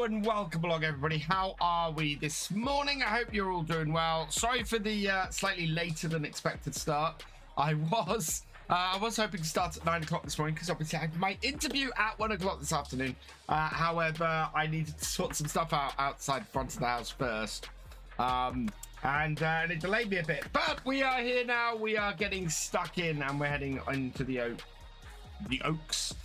Hello and welcome along, everybody. How are we this morning? I hope you're all doing well. Sorry for the slightly later than expected start. I was hoping to start at 9 o'clock this morning because obviously I had my interview at 1 o'clock this afternoon. However, I needed to sort some stuff out outside the front of the house first. And it delayed me a bit. But we are here now. We are getting stuck in and we're heading into the Oaks.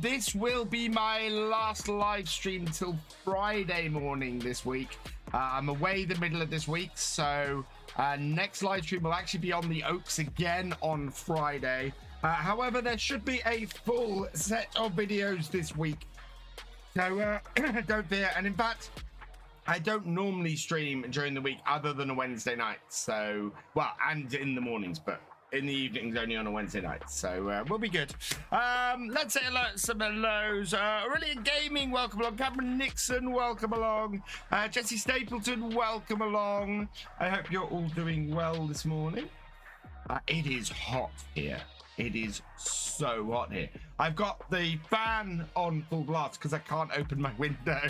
This will be my last live stream until Friday morning this week. I'm away the middle of this week, so next live stream will actually be on the Oaks again on Friday. However, there should be a full set of videos this week, so don't fear. And in fact, I don't normally stream during the week other than a Wednesday night, so well, and in the mornings, but in the evenings only on a Wednesday night, so we'll be good. Let's say hello, some hellos. Aurelian Gaming, welcome along. Cameron Nixon, welcome along. Jesse Stapleton, welcome along. I hope you're all doing well this morning. It is hot here. It is so hot here. I've got the fan on full blast because I can't open my window.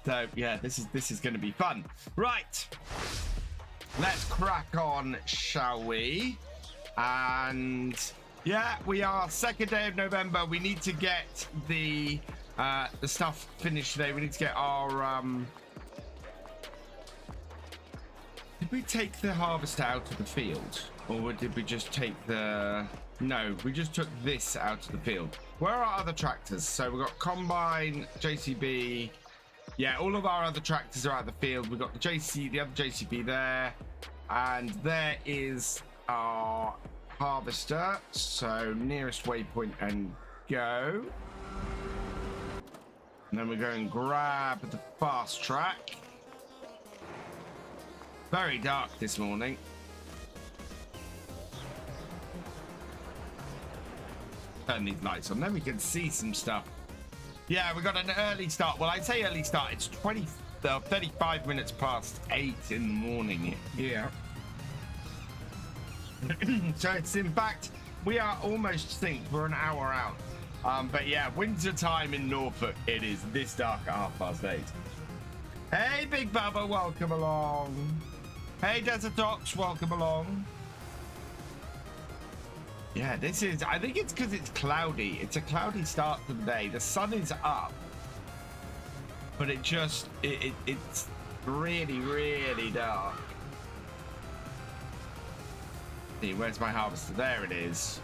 So yeah, this is going to be fun. Right, let's crack on, shall we? And yeah, we are 2nd day of November. We need to get the stuff finished today. We need to get our did we take the harvester out of the field, or did we just take the no, we just took this out of the field. Where are our other tractors? So we've got combine, JCB. Yeah, all of our other tractors are out of the field. We've got the other JCB there, and there is our harvester. So nearest waypoint and go. And then we go and grab the fast track. Very dark this morning. Turn these lights on, then we can see some stuff. Yeah, we got an early start. Well, I say early start. It's 35 minutes past 8 in the morning here. So it's, in fact, we are almost synced. We're an hour out. But yeah, winter time in Norfolk, it is this dark at 8:30. Hey, Big Bubba, welcome along. Hey, Desert Ox, welcome along. Yeah, this is, I think it's because it's cloudy. It's a cloudy start to the day. The sun is up, but it's really, really dark. See, where's my harvester? There it is.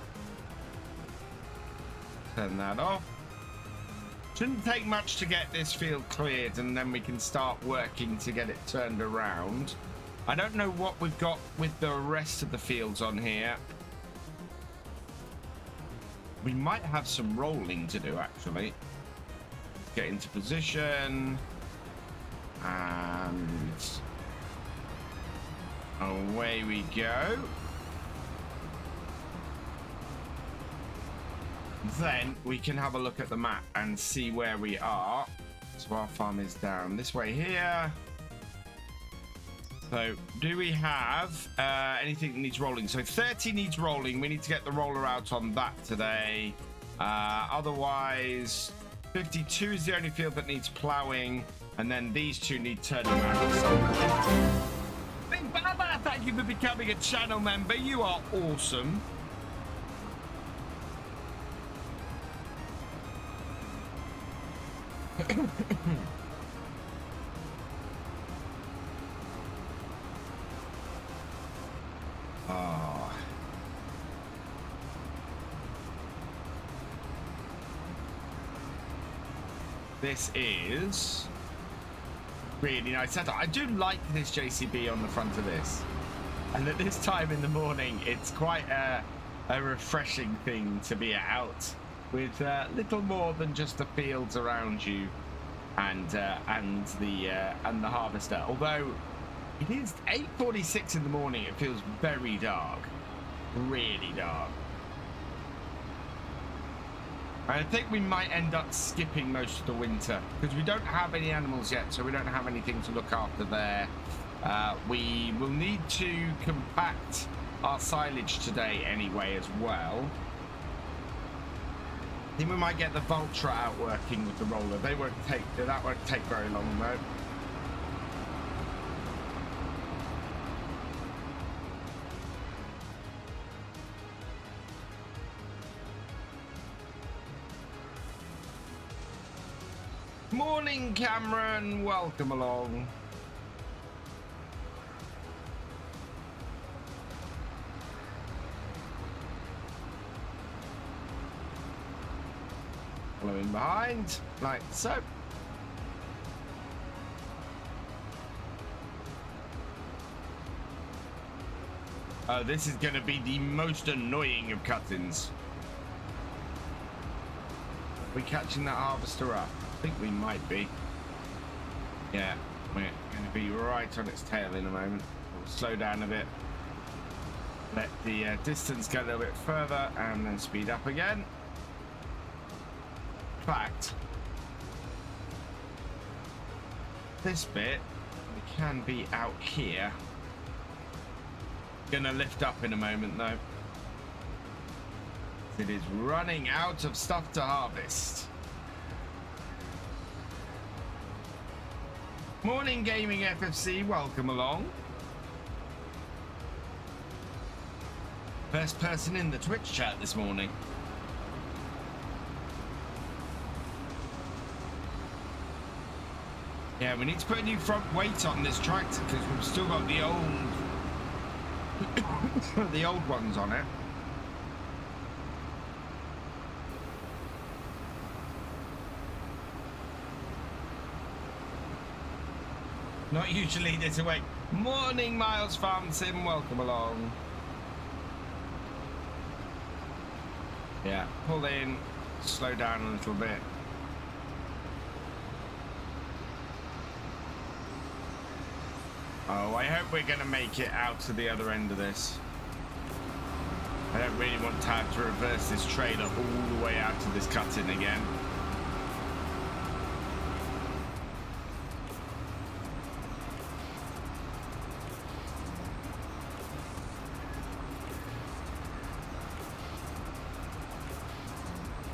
Turn that off. Shouldn't take much to get this field cleared, and then we can start working to get it turned around. I don't know what we've got with the rest of the fields on here. We might have some rolling to do, actually. Get into position. And away we go. Then we can have a look at the map and see where we are. So our farm is down this way here. So do we have anything that needs rolling? So 30 needs rolling. We need to get the roller out on that today. Otherwise, 52 is the only field that needs plowing. And then these two need turning around. So, Big Baba, thank you for becoming a channel member. You are awesome. Oh. This is really nice setup. I do like this JCB on the front of this, and at this time in the morning it's quite a refreshing thing to be out with little more than just the fields around you and the harvester. Although it is 8:46 in the morning, it feels very dark, really dark. I think we might end up skipping most of the winter because we don't have any animals yet, so we don't have anything to look after there. We will need to compact our silage today anyway as well. think we might get the Vultra out working with the roller. That won't take very long though. Morning, Cameron. Welcome along. Following behind, like so. Oh, this is going to be the most annoying of cut-ins. Are we catching that harvester up? I think we might be. Yeah, we're going to be right on its tail in a moment. We'll slow down a bit. Let the distance go a little bit further and then speed up again. In fact, this bit, we can be out here. Gonna lift up in a moment though. It is running out of stuff to harvest. Morning, GamingFFC. Welcome along. First person in the Twitch chat this morning. Yeah, we need to put a new front weight on this tractor because we've still got the old the old ones on it. Not usually this away. Morning, Miles Farm Sim. Welcome along. Yeah, pull in, slow down a little bit. Oh, I hope we're going to make it out to the other end of this. I don't really want to have to reverse this trailer all the way out to this cut-in again.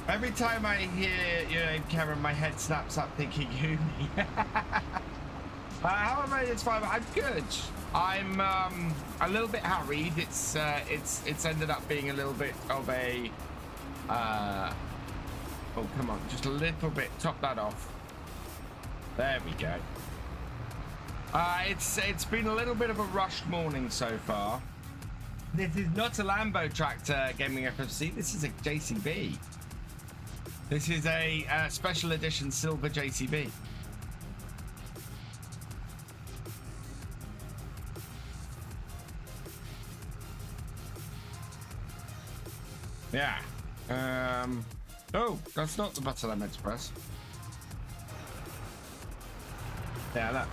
Every time I hear your name, Cameron, my head snaps up thinking, who me? How am I this far? I'm good. I'm a little bit harried. It's ended up being a little bit of a oh, come on, just a little bit. Top that off. There we go. It's been a little bit of a rushed morning so far. This is not a Lambo tractor, GamingFFC. This is a JCB. This is a special edition silver JCB. Yeah. Oh, that's not the button I meant to press. Yeah, look.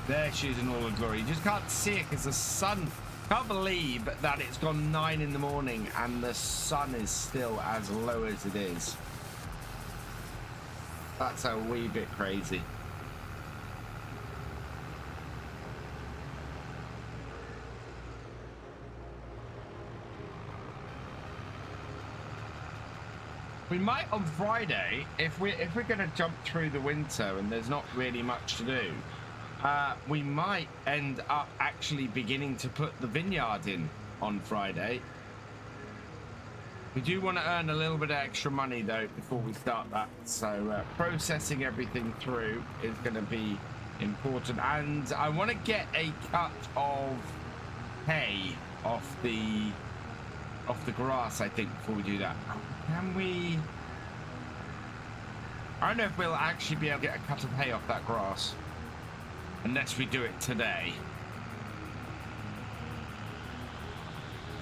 There she is in all her glory. You just can't see it because the sun... Can't believe that it's gone 9 in the morning and the sun is still as low as it is. That's a wee bit crazy. We might on Friday, if we're going to jump through the winter and there's not really much to do, we might end up actually beginning to put the vineyard in on Friday. We do want to earn a little bit of extra money though before we start that, so processing everything through is going to be important, and I want to get a cut of hay off the grass, I think, before we do that. Can we... I don't know if we'll actually be able to get a cut of hay off that grass unless we do it today.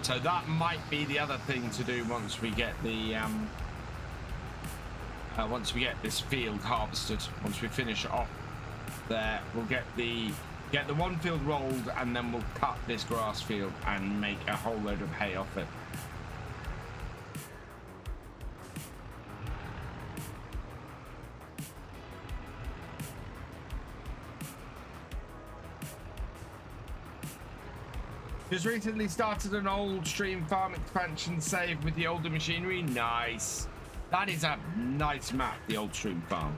So that might be the other thing to do once we get the once we get this field harvested. Once we finish it off there, we'll get the one field rolled, and then we'll cut this grass field and make a whole load of hay off it. Just recently started an old stream farm expansion save with the older machinery. Nice. That is a nice map, the Old Stream Farm.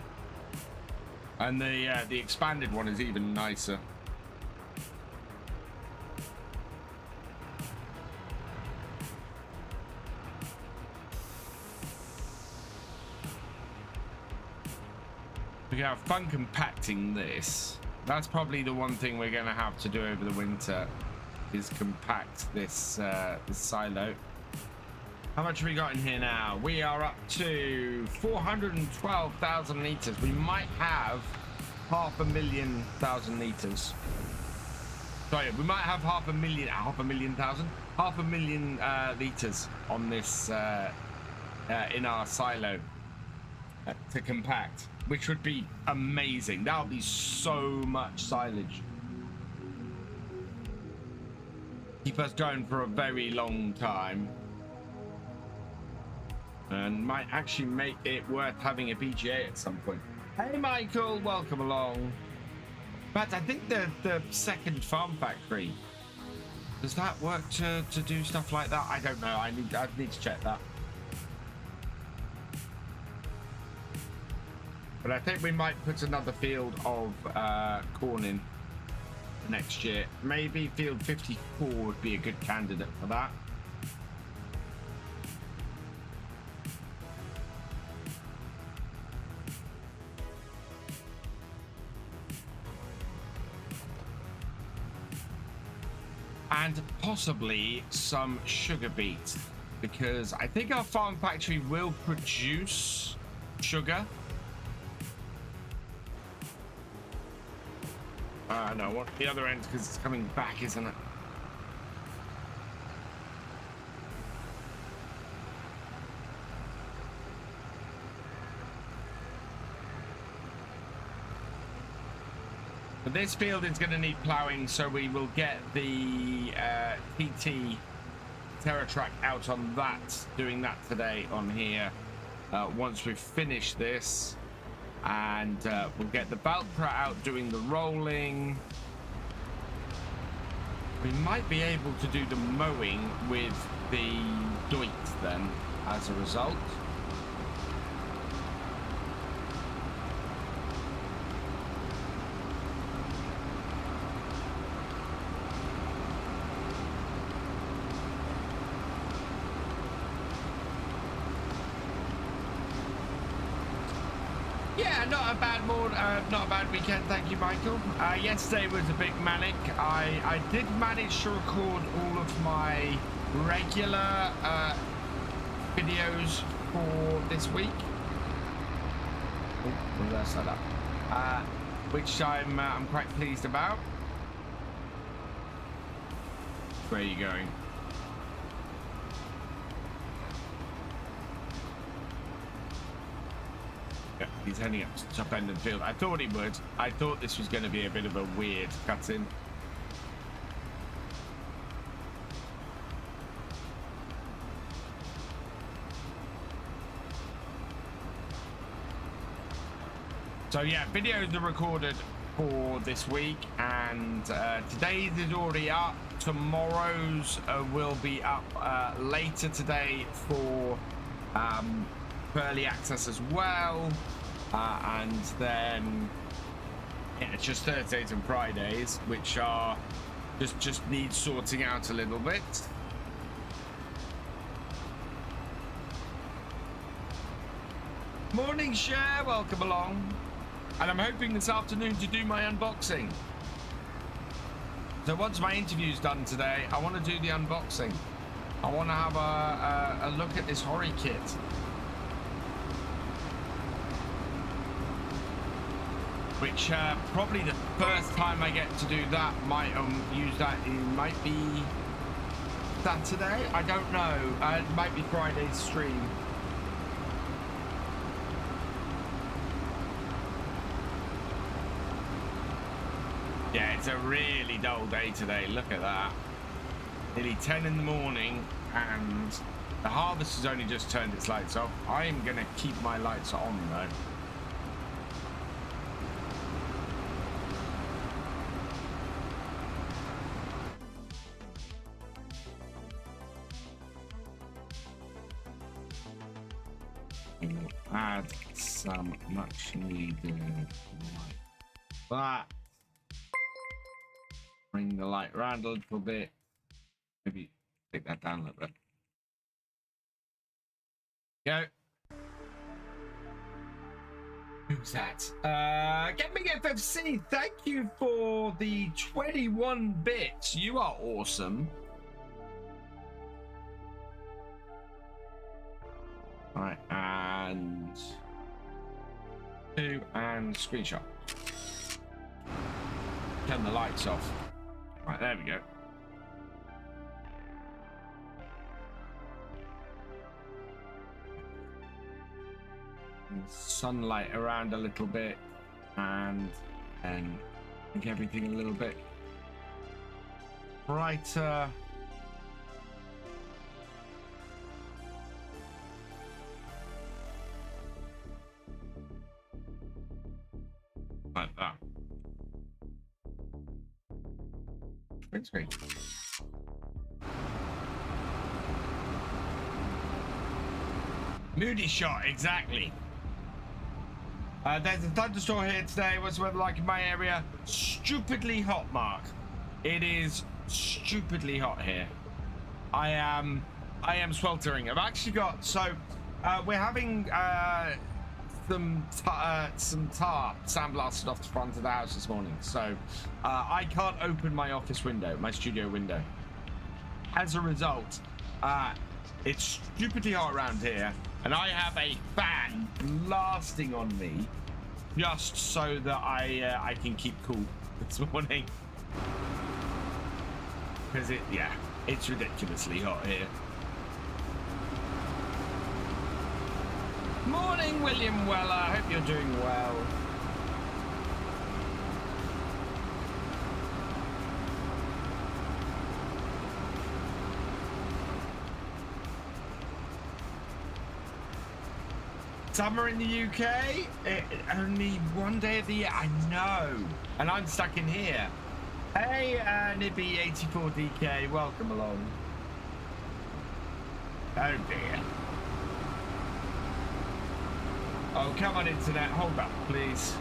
And the expanded one is even nicer. We have fun compacting this. That's probably the one thing we're going to have to do over the winter, is compact this this silo. How much have we got in here now? We are up to 412,000 litres. We might have 500,000 litres. Sorry, we might have 500,000 litres on this in our silo to compact, which would be amazing. That would be so much silage. Keep us going for a very long time. And might actually make it worth having a PGA at some point. Hey Michael, welcome along. But I think the second farm factory, does that work to do stuff like that? I don't know. I need to check that. But I think we might put another field of corn in next year. Maybe field 54 would be a good candidate for that. And possibly some sugar beet, because I think our farm factory will produce sugar. No, I want the other end because it's coming back, isn't it? But this field is going to need ploughing, so we will get the TT TerraTrack out on that, doing that today on here once we've finished this. And we'll get the Valtra out doing the rolling. We might be able to do the mowing with the Doit then, as a result. Not a bad weekend, thank you, Michael. Yesterday was a bit manic. I did manage to record all of my regular videos for this week. Oh, reverse that up. Which I'm quite pleased about. Where are you going? Yeah, he's heading up to the top end of the field. I thought he would. I thought this was going to be a bit of a weird cut-in. So yeah, videos are recorded for this week, and today's is already up. Tomorrow's will be up later today for early access as well, and then yeah, it's just Thursdays and Fridays, which are just need sorting out a little bit. Morning, Cher, welcome along. And I'm hoping this afternoon to do my unboxing. So once my interview's done today, I want to do the unboxing. I want to have a look at this Horry kit. Which probably the first time I get to do that, might use that. It might be Saturday. I don't know. It might be Friday's stream. Yeah, it's a really dull day today. Look at that. Nearly 10 in the morning, and the harvest has only just turned its lights off. I am going to keep my lights on though. We'll add some much needed light. That. Bring the light around a little bit. Maybe take that down a little bit. Go. Who's that? GamingFFC, thank you for the 21 bits. You are awesome. All right, and 2 and screenshot. Turn the lights off. Right, there we go. Sunlight around a little bit, and make everything a little bit brighter. Like that. Print screen. Moody shot, exactly. There's a thunderstorm here today. What's the weather like in my area? Stupidly hot, Mark. It is stupidly hot here. I am sweltering. I've actually got, so we're having some tar sandblasted off the front of the house this morning. So I can't open my office window, my studio window. As a result, it's stupidly hot around here, and I have a fan blasting on me just so that I can keep cool this morning. Because it's ridiculously hot here. Morning, William Weller. Hope you're doing well. Summer in the UK, only one day of the year. I know, and I'm stuck in here. Hey, Nibby84DK, welcome along. Oh dear. Oh, come on, internet, hold up, please.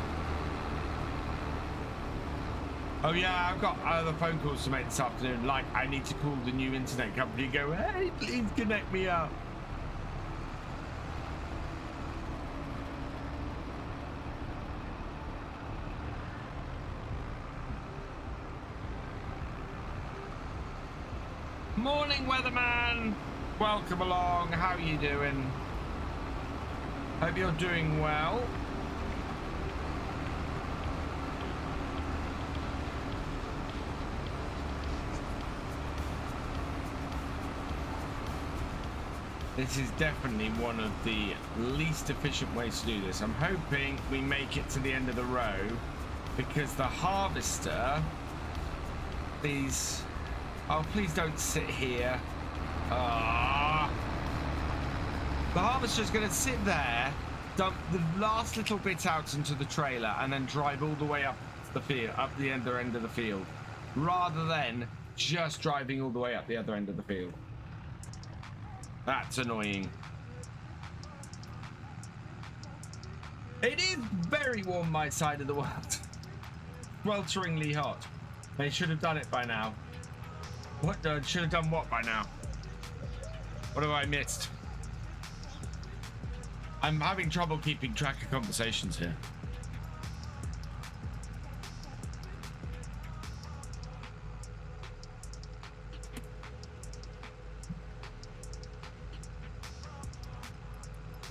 Oh yeah, I've got other phone calls to make this afternoon. Like, I need to call the new internet company and go, hey, please connect me up. Morning, weatherman. Welcome along. How are you doing? Hope you're doing well. This is definitely one of the least efficient ways to do this. I'm hoping we make it to the end of the row, because the harvester, please, oh, please don't sit here. The harvester's going to sit there, dump the last little bit out into the trailer, and then drive all the way up the field, up the other end of the field, rather than just driving all the way up the other end of the field. That's annoying. It is very warm my side of the world. Swelteringly hot. They should have done it by now. What? Should have done what by now? What have I missed? I'm having trouble keeping track of conversations here.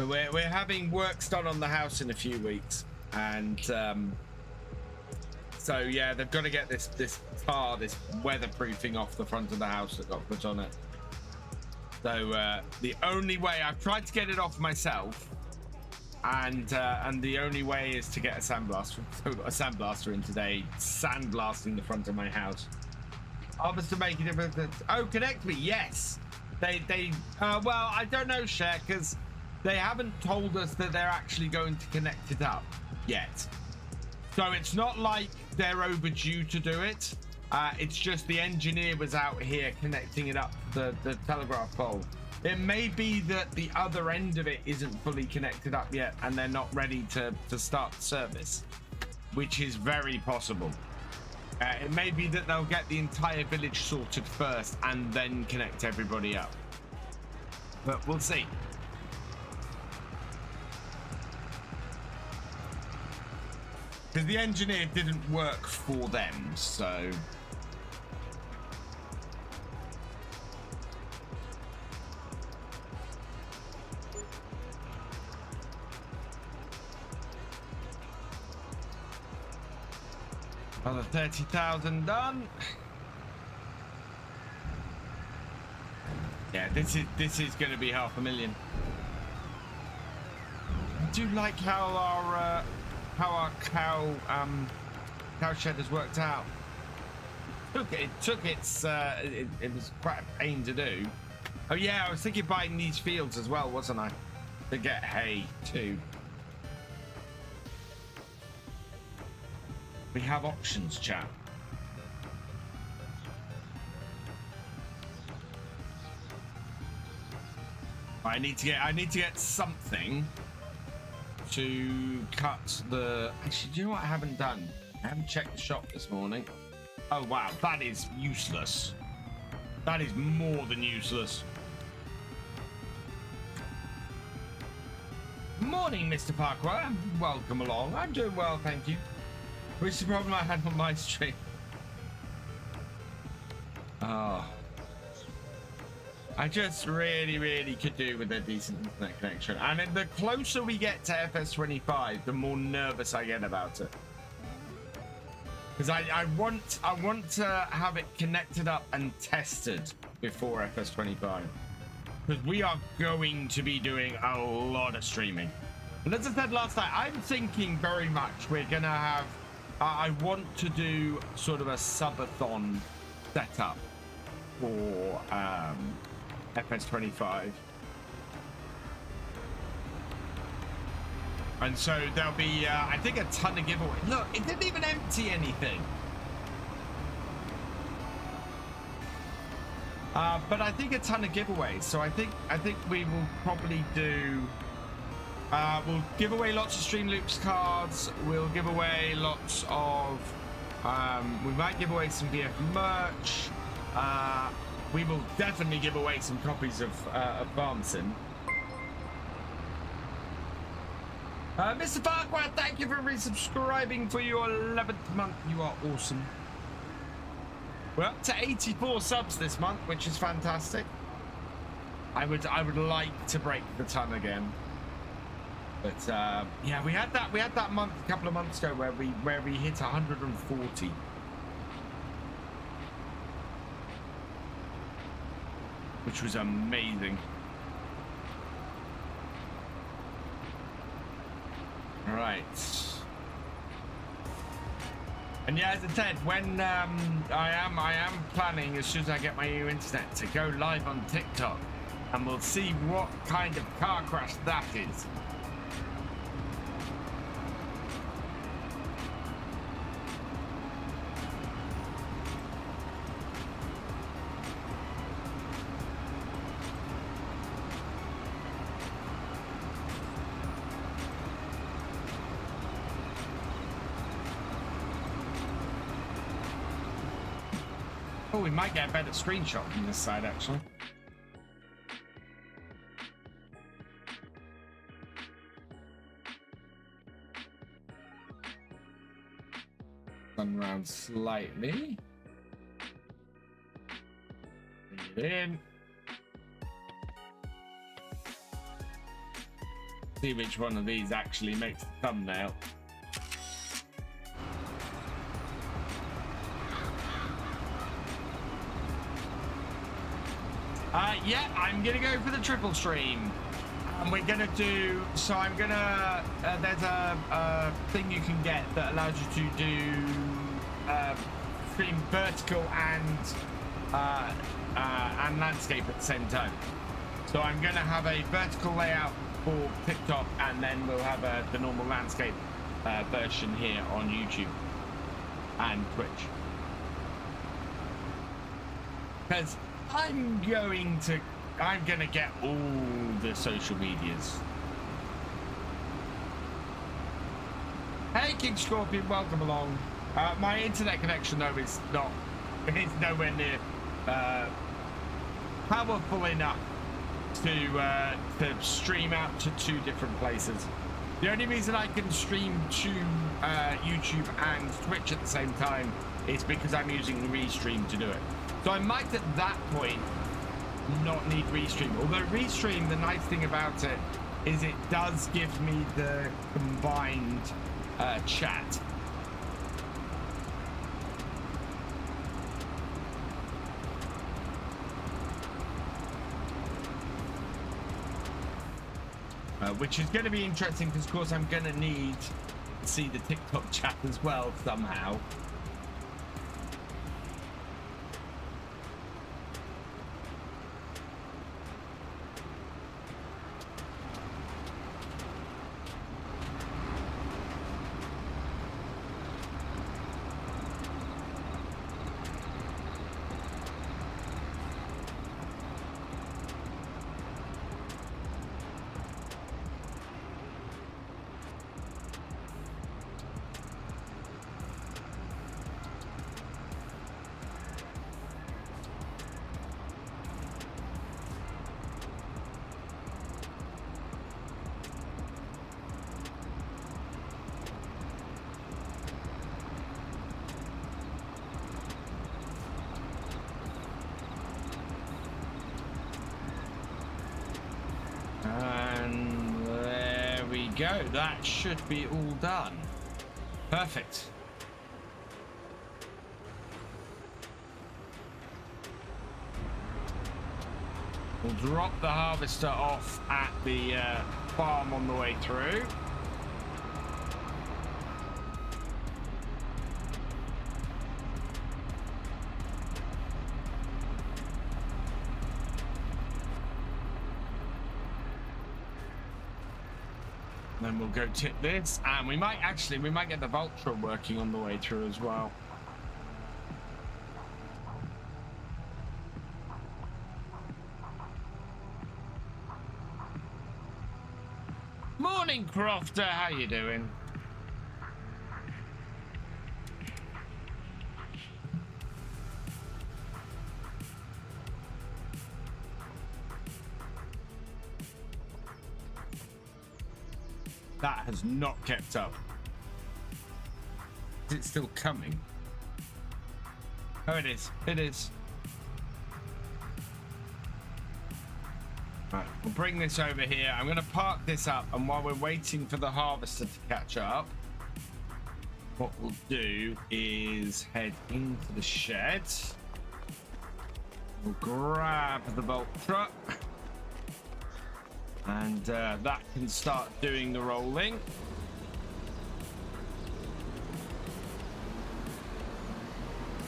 We're having works done on the house in a few weeks, and so yeah, they've got to get this weatherproofing off the front of the house that got put on it. So the only way, I've tried to get it off myself, and the only way is to get a sandblaster. So I've got a sandblaster in today, sandblasting the front of my house. Obviously making it. Oh, connect me, yes. They well, I don't know, Cher, because they haven't told us that they're actually going to connect it up yet. So it's not like they're overdue to do it. It's just the engineer was out here connecting it up the telegraph pole. It may be that the other end of it isn't fully connected up yet and they're not ready to start the service, which is very possible. It may be that they'll get the entire village sorted first and then connect everybody up. But we'll see. Because the engineer didn't work for them, so... Another 30,000 done. Yeah, this is going to be 500,000. I do like how our cow shed has worked out. It was quite a pain to do. Oh yeah, I was thinking buying these fields as well, wasn't I? To get hay too. We have options, chat. I need to get something to cut the. Actually, do you know what I haven't done? I haven't checked the shop this morning. Oh wow, that is useless. That is more than useless. Morning, Mr. Parkway. Welcome along. I'm doing well, thank you. Which is the problem I had on my stream. Oh. I just really could do with a decent internet connection. And the closer we get to FS25, the more nervous I get about it. Because I want to have it connected up and tested before FS25. Because we are going to be doing a lot of streaming. And as I said last night, I'm thinking very much we're going to have... I want to do sort of a subathon setup for FS25. And so there'll be, I think, a ton of giveaways. Look, it didn't even empty anything. But I think a ton of giveaways. So I think we will probably do... we'll give away lots of Stream Loops cards. We'll give away lots of... we might give away some VF merch. We will definitely give away some copies of Farmson. Mr. Farquhar, thank you for resubscribing for your 11th month. You are awesome. We're up to 84 subs this month, which is fantastic. I would like to break the ton again. But yeah, we had that month a couple of months ago where we hit 140. Which was amazing. All right. And yeah, as I said, when I am planning as soon as I get my new internet to go live on TikTok, and we'll see what kind of car crash that is. Oh, we might get a better screenshot from this side, actually. Run around slightly. Bring it in. See which one of these actually makes the thumbnail. Yeah, I'm gonna go for the triple stream. And we're gonna do, so I'm gonna, there's a thing you can get that allows you to do stream vertical and landscape at the same time. So I'm gonna have a vertical layout for TikTok, and then we'll have the normal landscape version here on YouTube and Twitch. Because I'm going to I'm gonna get all the social medias. Hey, King Scorpion, welcome along. My internet connection though is not, it's nowhere near powerful enough to stream out to 2 different places. The only reason I can stream to YouTube and Twitch at the same time is because I'm using Restream to do it. So I might at that point not need Restream. Although Restream, the nice thing about it is it does give me the combined chat. Which is going to be interesting because, of course, I'm going to need to see the TikTok chat as well somehow. And there we go. That should be all done. Perfect. We'll drop the harvester off at the farm on the way through. Then we'll go tip this, and we might get the Vulture working on the way through as well. Morning, Crofter. How you doing? That has not kept up. Is it still coming? Oh, it is. It is. Right, we'll bring this over here. I'm going to park this up, and while we're waiting for the harvester to catch up, what we'll do is head into the shed. We'll grab the bolt truck. And that can start doing the rolling.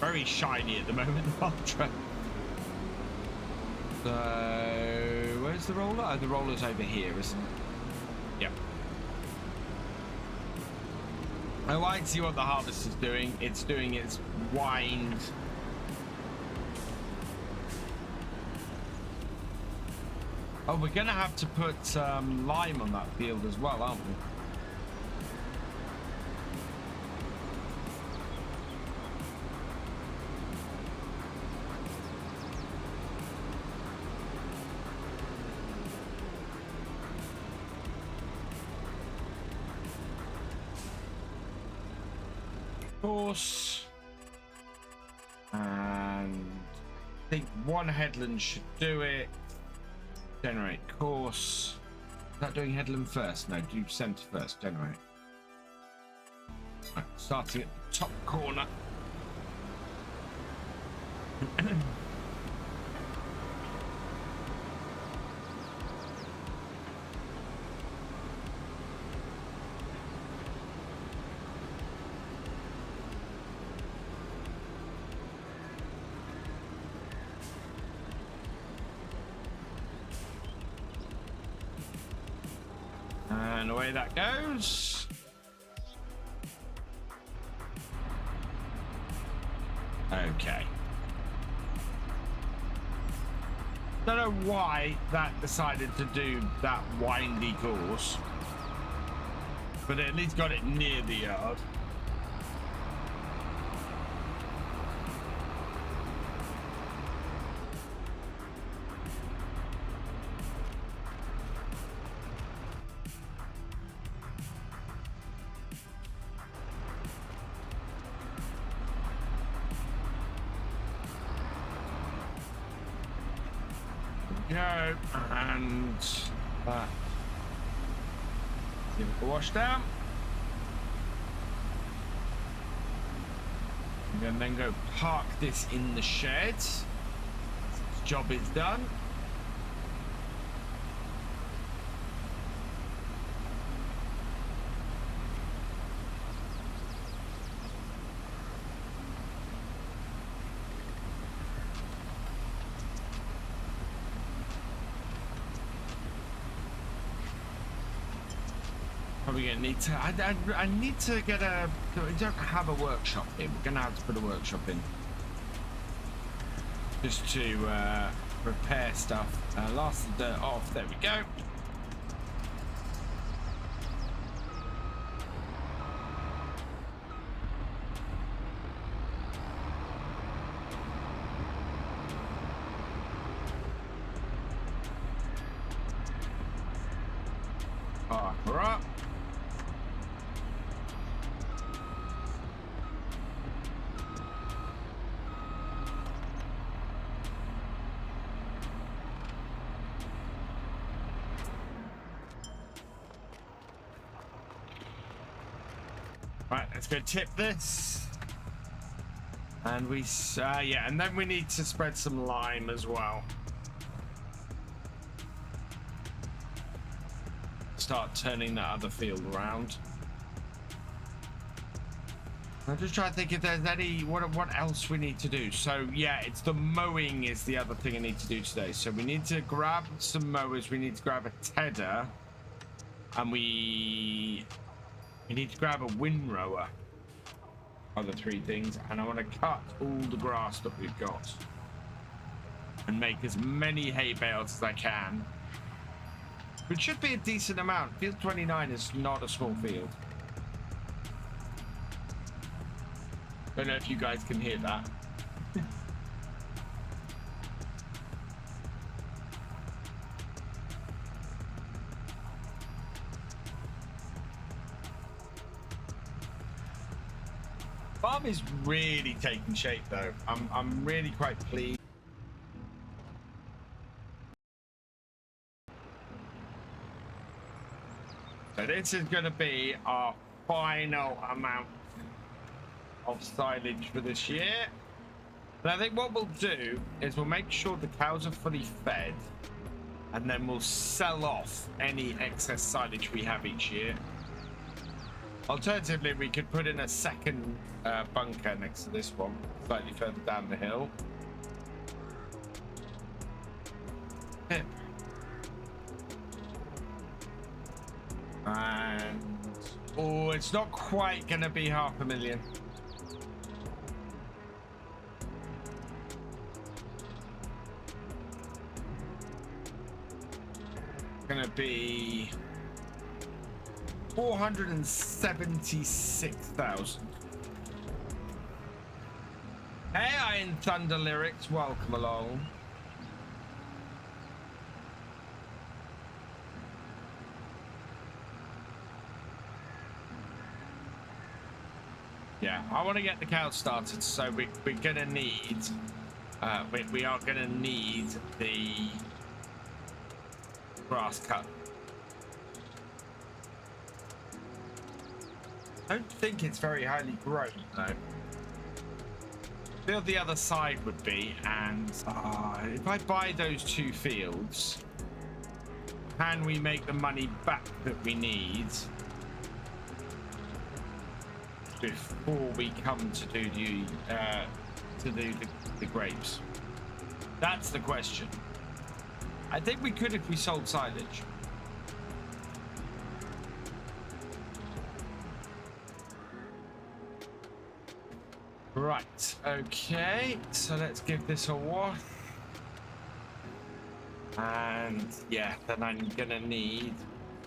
Very shiny at the moment, Ultra. So, where's the roller? Oh, the roller's over here, isn't it? Yep. Oh, I can see what the harvest is doing. It's doing its wind. Oh, we're going to have to put lime on that field as well, aren't we? Of course. And I think one headland should do it. Generate course. Is that doing headland first? No, do center first. Generate. Right, starting at the top corner. And away that goes. Okay. Don't know why that decided to do that windy course, but at least got it near the yard. Go and give it a wash down, and then go park this in the shed. This job is done. Probably gonna need to. I need to get a. We don't have a workshop here. We're gonna have to put a workshop in just to repair stuff. Last the dirt off. There we go. We're up. Right, let's go tip this. And we, yeah, and then we need to spread some lime as well. Start turning that other field around. I'm just trying to think if there's any, what else we need to do. So yeah, it's the mowing is the other thing I need to do today. So we need to grab some mowers, we need to grab a tedder, and we need to grab a windrower. Are the three things, and I want to cut all the grass that we've got and make as many hay bales as I can. Which should be a decent amount. Field 29 is not a small field. Don't know if you guys can hear that. Farm is really taking shape though. I'm really quite pleased. So this is going to be our final amount of silage for this year. And I think what we'll do is we'll make sure the cows are fully fed, and then we'll sell off any excess silage we have each year. Alternatively, we could put in a second bunker next to this one, slightly further down the hill. Yeah. And oh, it's not quite gonna be 500,000. Gonna be 476,000. Hey, Iron Thunder Lyrics, welcome along. Yeah, I want to get the cows started, so we're gonna need, we are gonna need the grass cut. I don't think it's very highly grown though. Feel the other side would be, and if I buy those two fields, can we make the money back that we need before we come to do the grapes? That's the question. I think we could if we sold silage. Right, okay, so let's give this a wash. And yeah, then I'm gonna need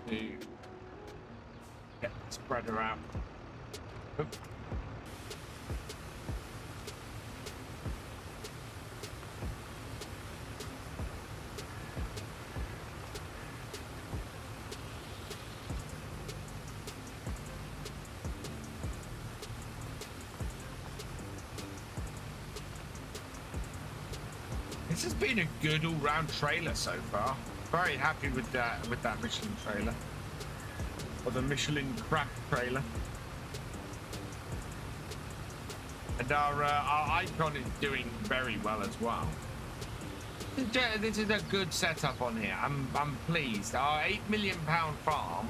to get the spreader out. Oop. This has been a good all-round trailer so far. Very happy with that Michelin trailer, or the Michelin craft trailer. And our icon is doing very well as well. This is a good setup on here. I'm pleased. Our £8 million farm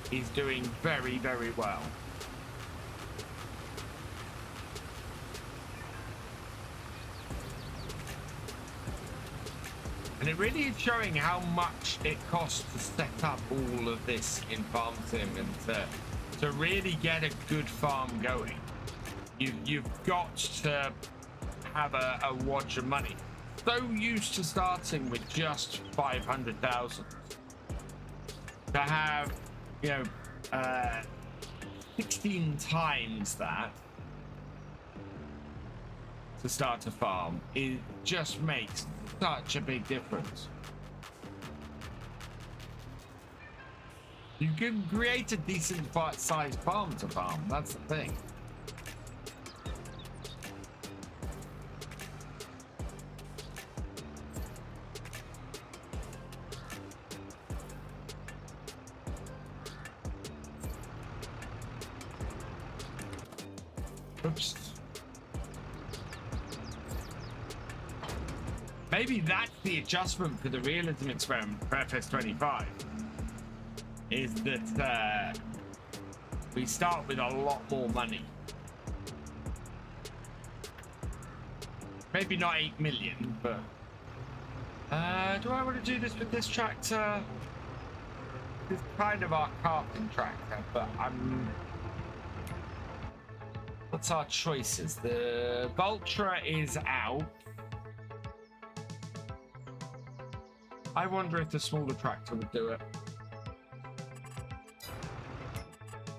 is doing very, very well. And it really is showing how much it costs to set up all of this in Farm Sim and to really get a good farm going. You've got to have a wad of money. So used to starting with just 500,000 to have, 16 times that to start a farm. It just makes such a big difference. You can create a decent sized farm to farm. That's the thing. Oops. Maybe that's the adjustment for the realism experiment for FS25, is that we start with a lot more money. Maybe not 8 million, but do I want to do this with this tractor? It's kind of our carting tractor, but what's our choices? The Vulture is out. I wonder if the smaller tractor would do it.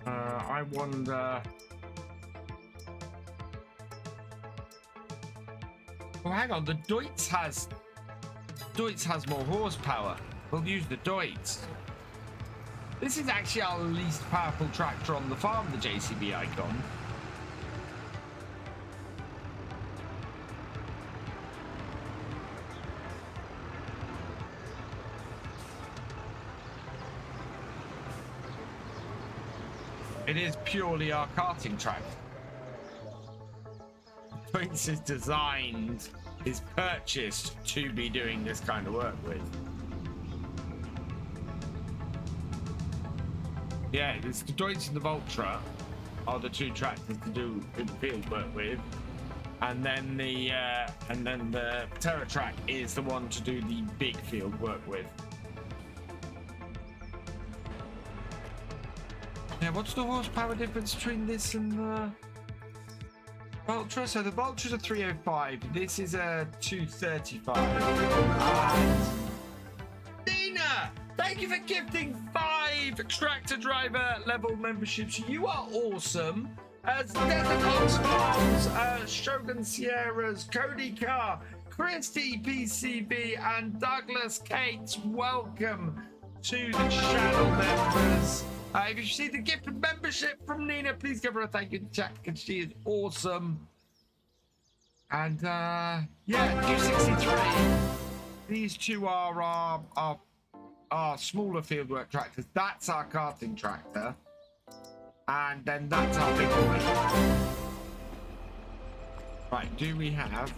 I wonder. Oh, hang on. The Deutz has more horsepower. We'll use the Deutz. This is actually our least powerful tractor on the farm, the JCB Icon. It is purely our karting track. Twinks is designed, is purchased to be doing this kind of work with. Yeah, it's the Deutz and the Vulture are the two tractors to do field work with, and then the TerraTrack is the one to do the big field work with. Yeah, what's the horsepower difference between this and the Vulture? So the Vulture's a 305. This is a 235. Dina, thank you for gifting 5 tractor driver level memberships. You are awesome. As Desert Ox Farms, Shogun Sierras, Cody Carr, Christy PCB, and Douglas Cates, welcome to the channel members. If you see the gifted membership from Nina, please give her a thank you in chat because she is awesome. And yeah, 263. These two are our smaller fieldwork tractors. That's our karting tractor, and then that's our big one. Right, do we have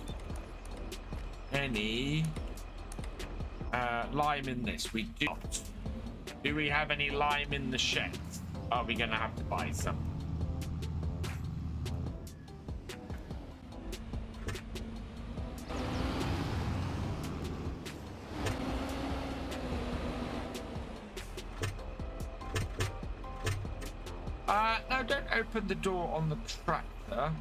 any lime in this? We do not. Do we have any lime in the shed? Are we going to have to buy some? No, don't open the door on the tractor.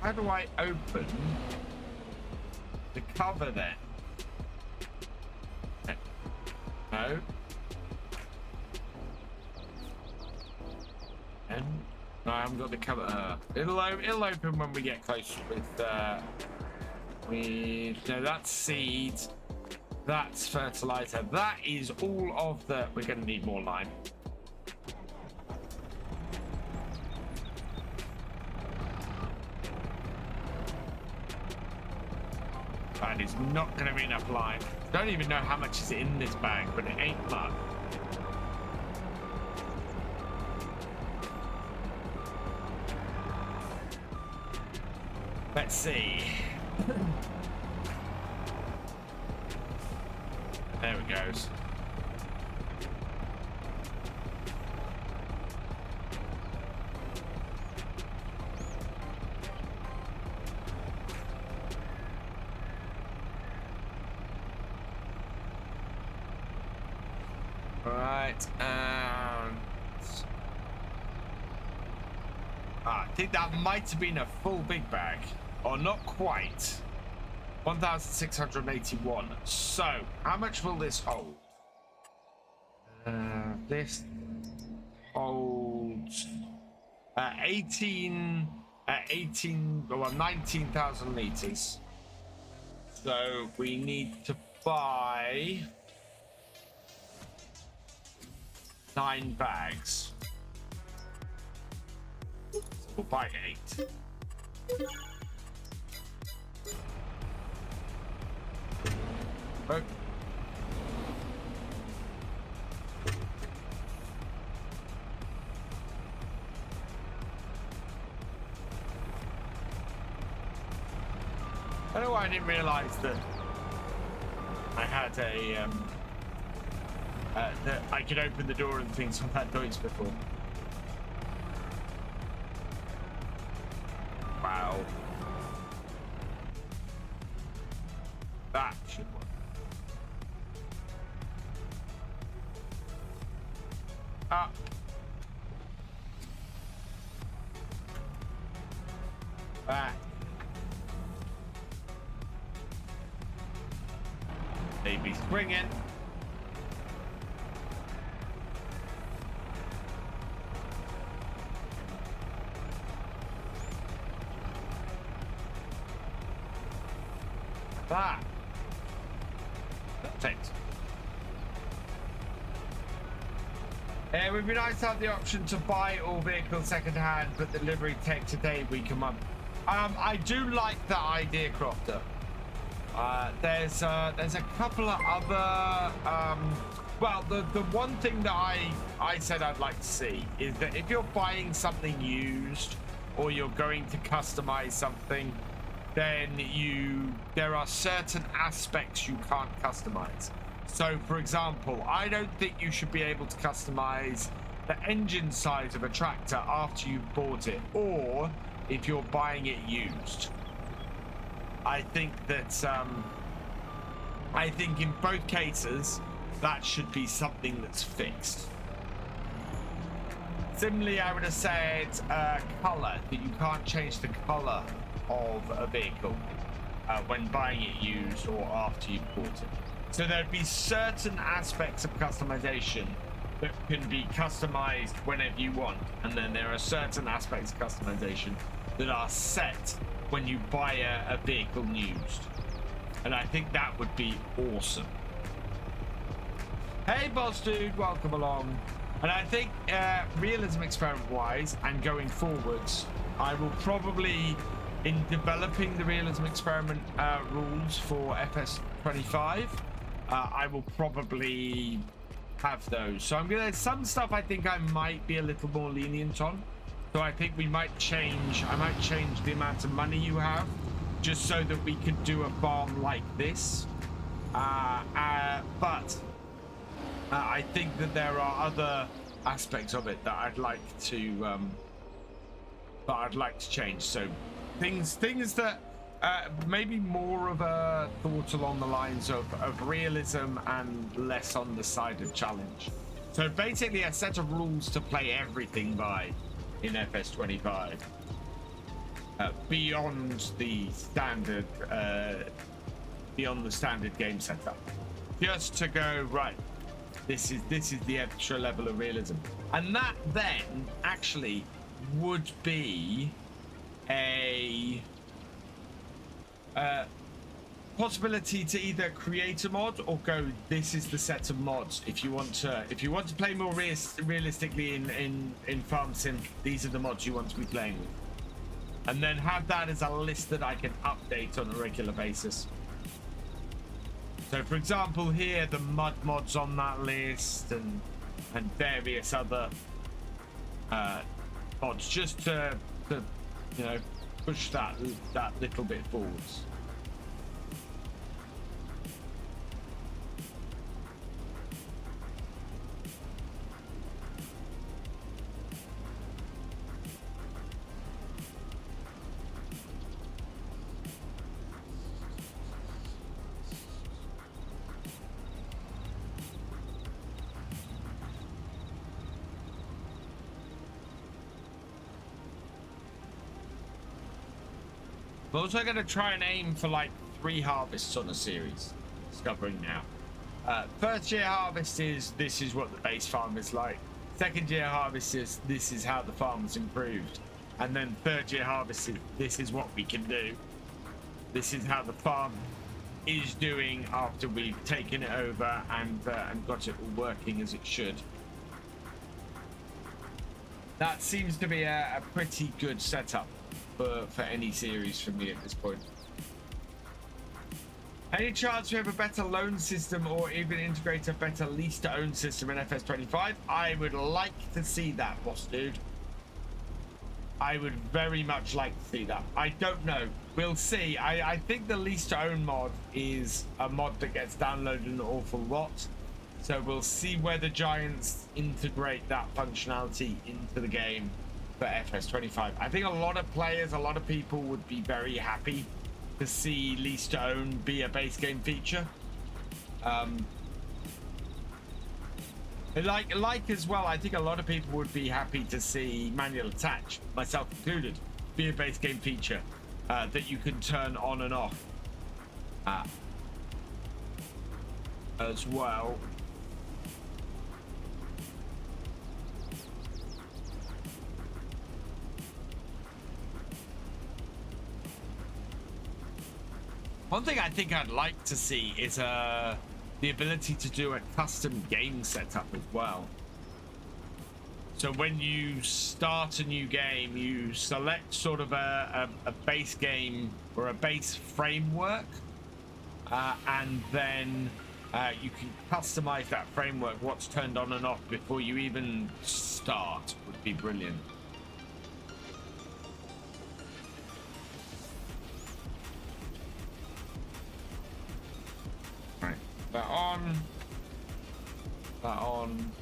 how do I open the cover then? No. And no, I haven't got the cover. It'll open when we get close with no, that's seeds, that's fertilizer. That is all of the. We're going to need more lime. That is not going to be enough lime. Don't even know how much is in this bag, but it ain't much. Let's see. There it goes. Right, I think that might have been a full big bag, or not quite. 1,681. So, how much will this hold? This holds 19,000 liters. So we need to buy 9 bags. So we'll buy 8. Oh. I don't know why I didn't realize that I had a that I could open the door and things from that noise before. Wow. That should work. Up. Back. Baby springing. That. Perfect. It would be nice to have the option to buy all vehicles second-hand, but delivery take today, week a month. I do like that idea, Crofter. There's a couple of other. Well, the one thing that I said I'd like to see is that if you're buying something used or you're going to customize something, then there are certain aspects you can't customize. So, for example, I don't think you should be able to customize the engine size of a tractor after you've bought it, or if you're buying it used. I think that I think in both cases that should be something that's fixed. Similarly, I would have said color, that you can't change the color of a vehicle when buying it used or after you've bought it. So there'd be certain aspects of customization that can be customized whenever you want, and then there are certain aspects of customization that are set when you buy a vehicle used, and I think that would be awesome. Hey boss dude, welcome along. And I think realism experiment wise and going forwards, I will probably, in developing the realism experiment rules for FS25, I will probably have those. So some stuff I think I might be a little more lenient on. So I think I might change the amount of money you have, just so that we could do a farm like this. But I think that there are other aspects of it that I'd like to change. So things that maybe more of a thought along the lines of realism and less on the side of challenge. So basically a set of rules to play everything by in FS25. beyond the standard game setup, just to go right. This is the extra level of realism, and that then actually would be a possibility to either create a mod or go, this is the set of mods. If you want to play more realistically in farm sim, these are the mods you want to be playing with, and then have that as a list that I can update on a regular basis. So for example here, the mud mods on that list, and various other mods, just to you know, push that little bit forwards. We're also going to try and aim for like 3 harvests on a series. Discovering now. First year harvest is, this is what the base farm is like. Second year harvest is, this is how the farm has improved. And then third year harvest is, this is what we can do. This is how the farm is doing after we've taken it over and got it all working as it should. That seems to be a pretty good setup for any series for me at this point. Any chance we have a better loan system or even integrate a better lease to own system in FS25? I would like to see that, boss dude. I would very much like to see that. I don't know, we'll see. I think the lease to own mod is a mod that gets downloaded an awful lot, so we'll see whether Giants integrate that functionality into the game for FS25. I think a lot of players, a lot of people would be very happy to see lease to own be a base game feature. Like as well, I think a lot of people would be happy to see manual attach, myself included, be a base game feature that you can turn on and off as well. One thing I think I'd like to see is the ability to do a custom game setup as well. So when you start a new game, you select sort of a base game or a base framework, and then you can customize that framework, what's turned on and off before you even start. Would be brilliant. That on. That on.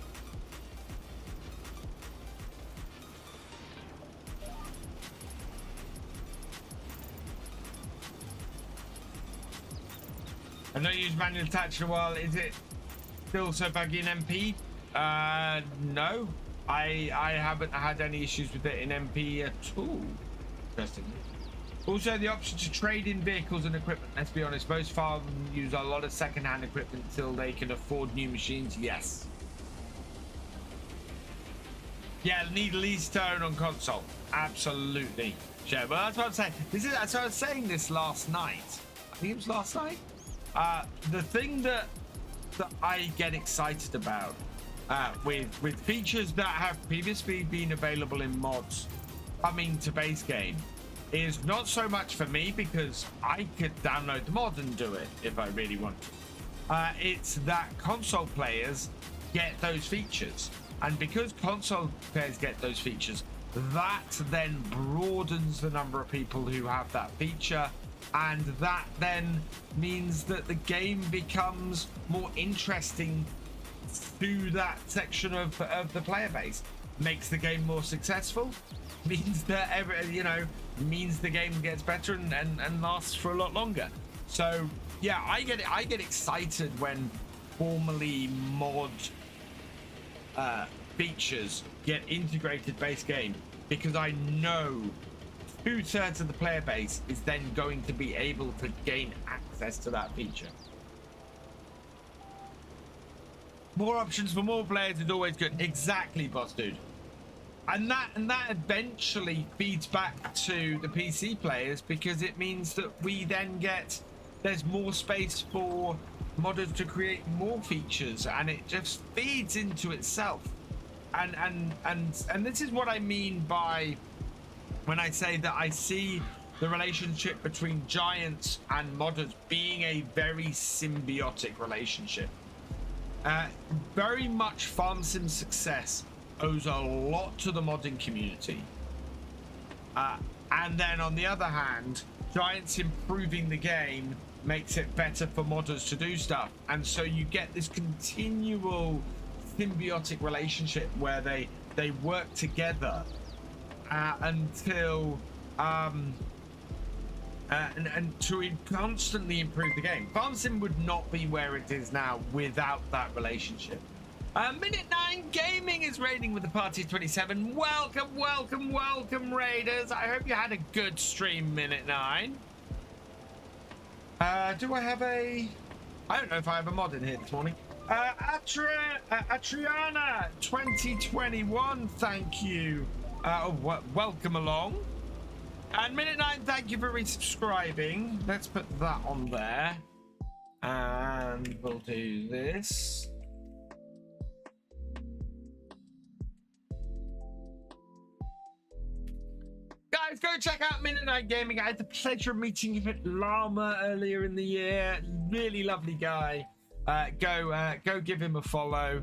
I've not used manual attach in a while. Is it still so buggy in MP? No. I haven't had any issues with it in MP at all. Interesting. Also, the option to trade in vehicles and equipment. Let's be honest, most farms use a lot of second-hand equipment until they can afford new machines. Yes. Yeah, need lease to own on console. Absolutely. Sure. Well, that's what I'm saying. So I was saying this last night. I think it was last night. The thing that I get excited about with features that have previously been available in mods coming to base game is not so much for me, because I could download the mod and do it if I really want to. It's that console players get those features, and because console players get those features, that then broadens the number of people who have that feature, and that then means that the game becomes more interesting to that section of the player base, makes the game more successful, means that means the game gets better and lasts for a lot longer. So yeah, I get excited when formally mod features get integrated base game, because I know 2/3 of the player base is then going to be able to gain access to that feature. More options for more players is always good. Exactly, boss dude. And that eventually feeds back to the PC players, because it means that we then there's more space for modders to create more features, and it just feeds into itself. And this is what I mean by when I say that I see the relationship between giants and modders being a very symbiotic relationship. Very much Farm Sim's success owes a lot to the modding community. And then on the other hand, giants improving the game makes it better for modders to do stuff. And so you get this continual symbiotic relationship where they work together until and to constantly improve the game. Farm Sim would not be where it is now without that relationship. Minute 9 Gaming is raiding with the party 27. Welcome, welcome, welcome, raiders. I hope you had a good stream, Minute 9. Do I have I don't know if I have a mod in here this morning. Atriana 2021, thank you. Welcome along. And Minute 9, thank you for resubscribing. Let's put that on there. And we'll do this. Guys, go check out Minute 9 Gaming. I had the pleasure of meeting him at Llama earlier in the year. Really lovely guy. Go give him a follow.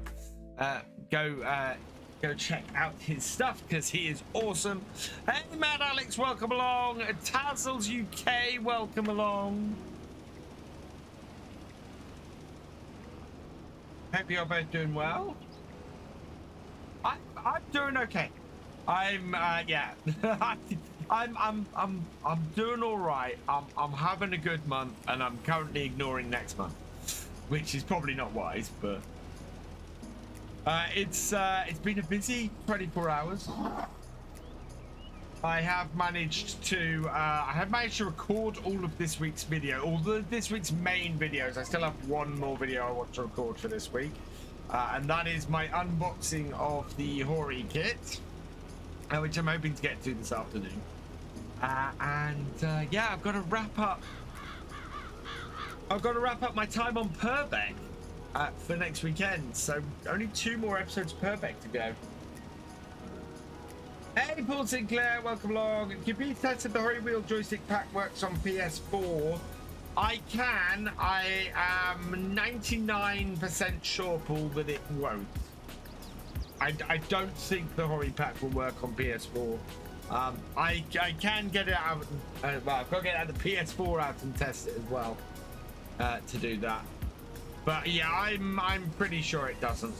Go check out his stuff because he is awesome. Hey, Mad Alex, welcome along. Tazzles UK, welcome along. Hope you're both doing well. I'm doing okay. Yeah. I'm doing all right. I'm having a good month, and I'm currently ignoring next month, which is probably not wise, but it's been a busy 24 hours. I have managed to record all of this week's video, all this week's main videos. I still have one more video I want to record for this week, and that is my unboxing of the Hori kit, which I'm hoping to get to this afternoon. Yeah, I've got to wrap up my time on Purbeck for next weekend, so only 2 more episodes of Purbeck to go. Hey, Paul Sinclair, welcome along. Can you be tested the Hori wheel joystick pack works on PS4? I can. I am 99% sure, Paul, that it won't. I don't think the Hori pack will work on PS4. I can get it out. Well, I've got to get the PS4 out and test it as well to do that. But yeah, I'm pretty sure it doesn't.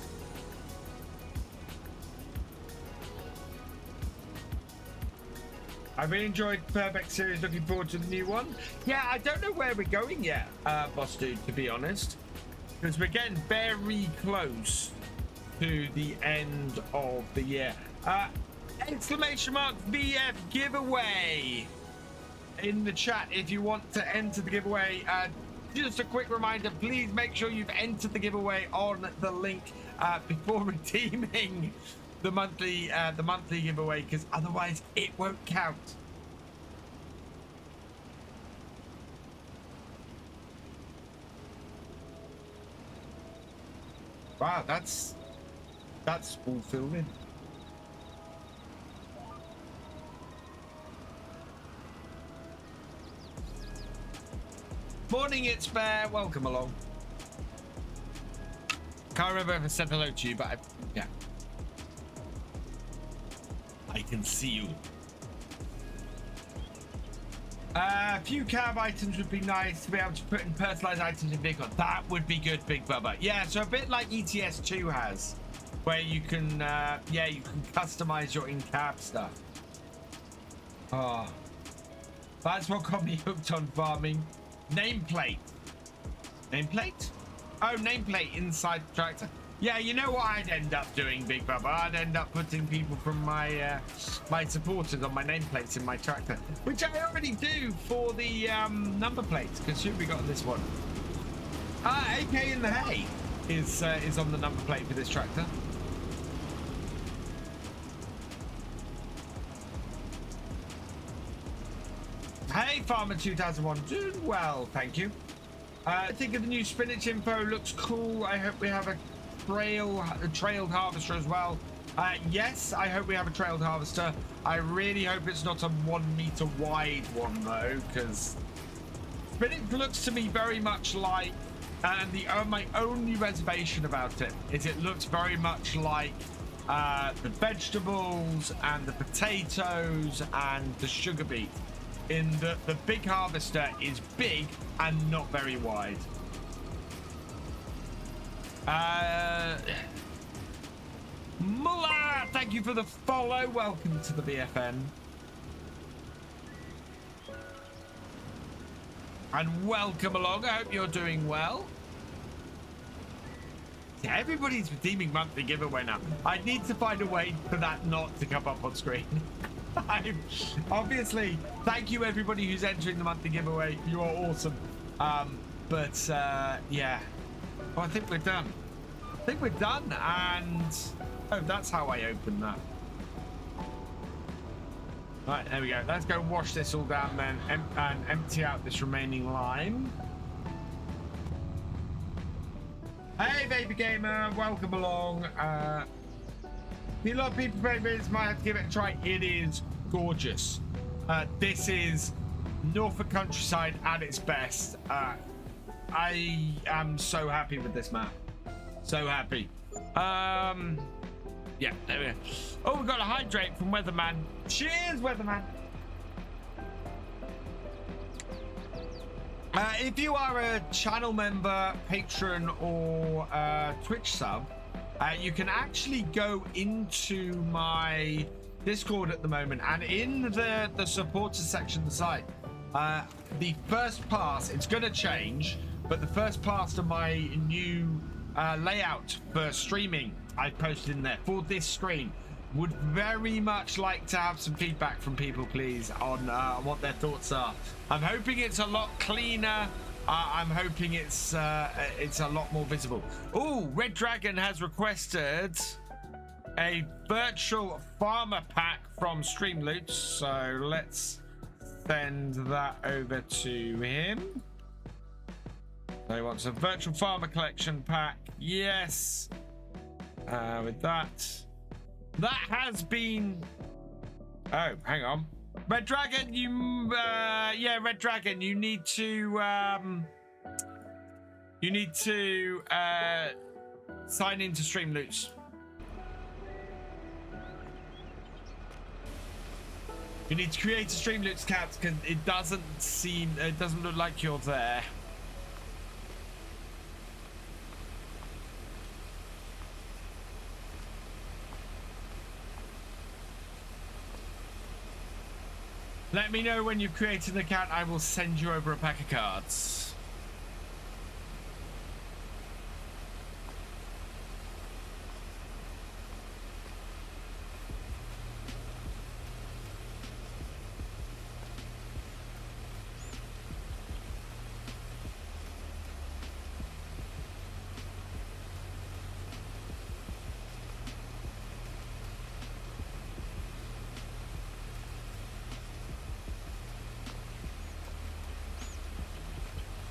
I really enjoyed the Purbeck series. Looking forward to the new one. Yeah, I don't know where we're going yet, boss dude, to be honest, because we're getting very close to the end of the year. Exclamation mark VF giveaway in the chat if you want to enter the giveaway. Just a quick reminder, please make sure you've entered the giveaway on the link before redeeming the monthly giveaway, because otherwise it won't count. Wow, that's all filled in. Morning, it's Bear. Welcome along. Can't remember if I said hello to you, but yeah. I can see you. A few cab items would be nice to be able to put in personalized items in vehicle. That would be good, Big Bubba. Yeah, so a bit like ETS2 has, where you can, yeah, you can customize your in-cab stuff. Oh, that's what got me hooked on farming. Nameplate. Nameplate? Oh, nameplate inside the tractor. Yeah, you know what I'd end up doing, Big Bubba? I'd end up putting people from my my supporters on my nameplates in my tractor, which I already do for the number plates. Because who have we got on this one? AK in the hay is on the number plate for this tractor. Hey, Farmer 2001, doing well, thank you. I think of the new spinach info looks cool. I hope we have a trailed harvester as well. Yes, I hope we have a trailed harvester. I really hope it's not a 1 meter wide one though, because spinach looks to me very much like, and my only reservation about it is it looks very much like the vegetables and the potatoes and the sugar beet, in that the big harvester is big and not very wide. Mullah, thank you for the follow. Welcome to the BFN. And welcome along. I hope you're doing well. Yeah, everybody's redeeming monthly giveaway now. I need to find a way for that not to come up on screen. Obviously, thank you everybody who's entering the monthly giveaway. You are awesome. Yeah. Oh, I think we're done. I think we're done, and oh, that's how I open that. Right, there we go. Let's go wash this all down then, and empty out this remaining line. Hey, Baby Gamer, welcome along. A lot of people favorites might have to give it a try. It is gorgeous. This is Norfolk countryside at its best. I am so happy with this map. So happy. Yeah, there we go. Oh, we got a hydrate from Weatherman. Cheers, Weatherman. If you are a channel member, patron, or Twitch sub, you can actually go into my Discord at the moment, and in the supporters section of the site, the first pass, it's going to change, but the first pass to my new layout for streaming I posted in there for this screen. Would very much like to have some feedback from people, please, on what their thoughts are. I'm hoping it's a lot cleaner. I'm hoping it's a lot more visible. Oh, Red Dragon has requested a virtual farmer pack from Streamloot, so let's send that over to him. So he wants a virtual farmer collection pack. Yes. With that has been. Oh, hang on, Red Dragon. Yeah, Red Dragon. You need to sign into Streamloots. You need to create a Streamloots account because it doesn't look like you're there. Let me know when you've created an account. I will send you over a pack of cards.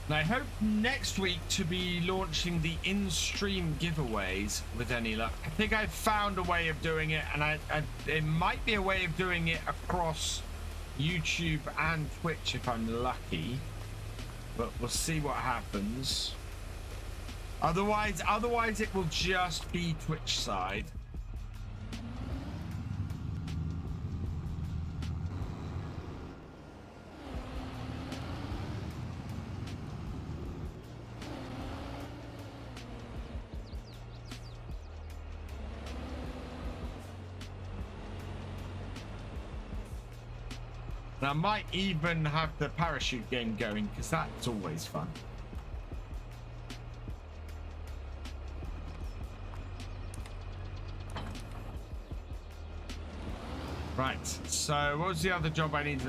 And I hope next week to be launching the in-stream giveaways with any luck. I think I've found a way of doing it, and it might be a way of doing it across YouTube and Twitch if I'm lucky. But we'll see what happens. Otherwise it will just be Twitch side. And I might even have the parachute game going, because that's always fun. Right, so what was the other job I need?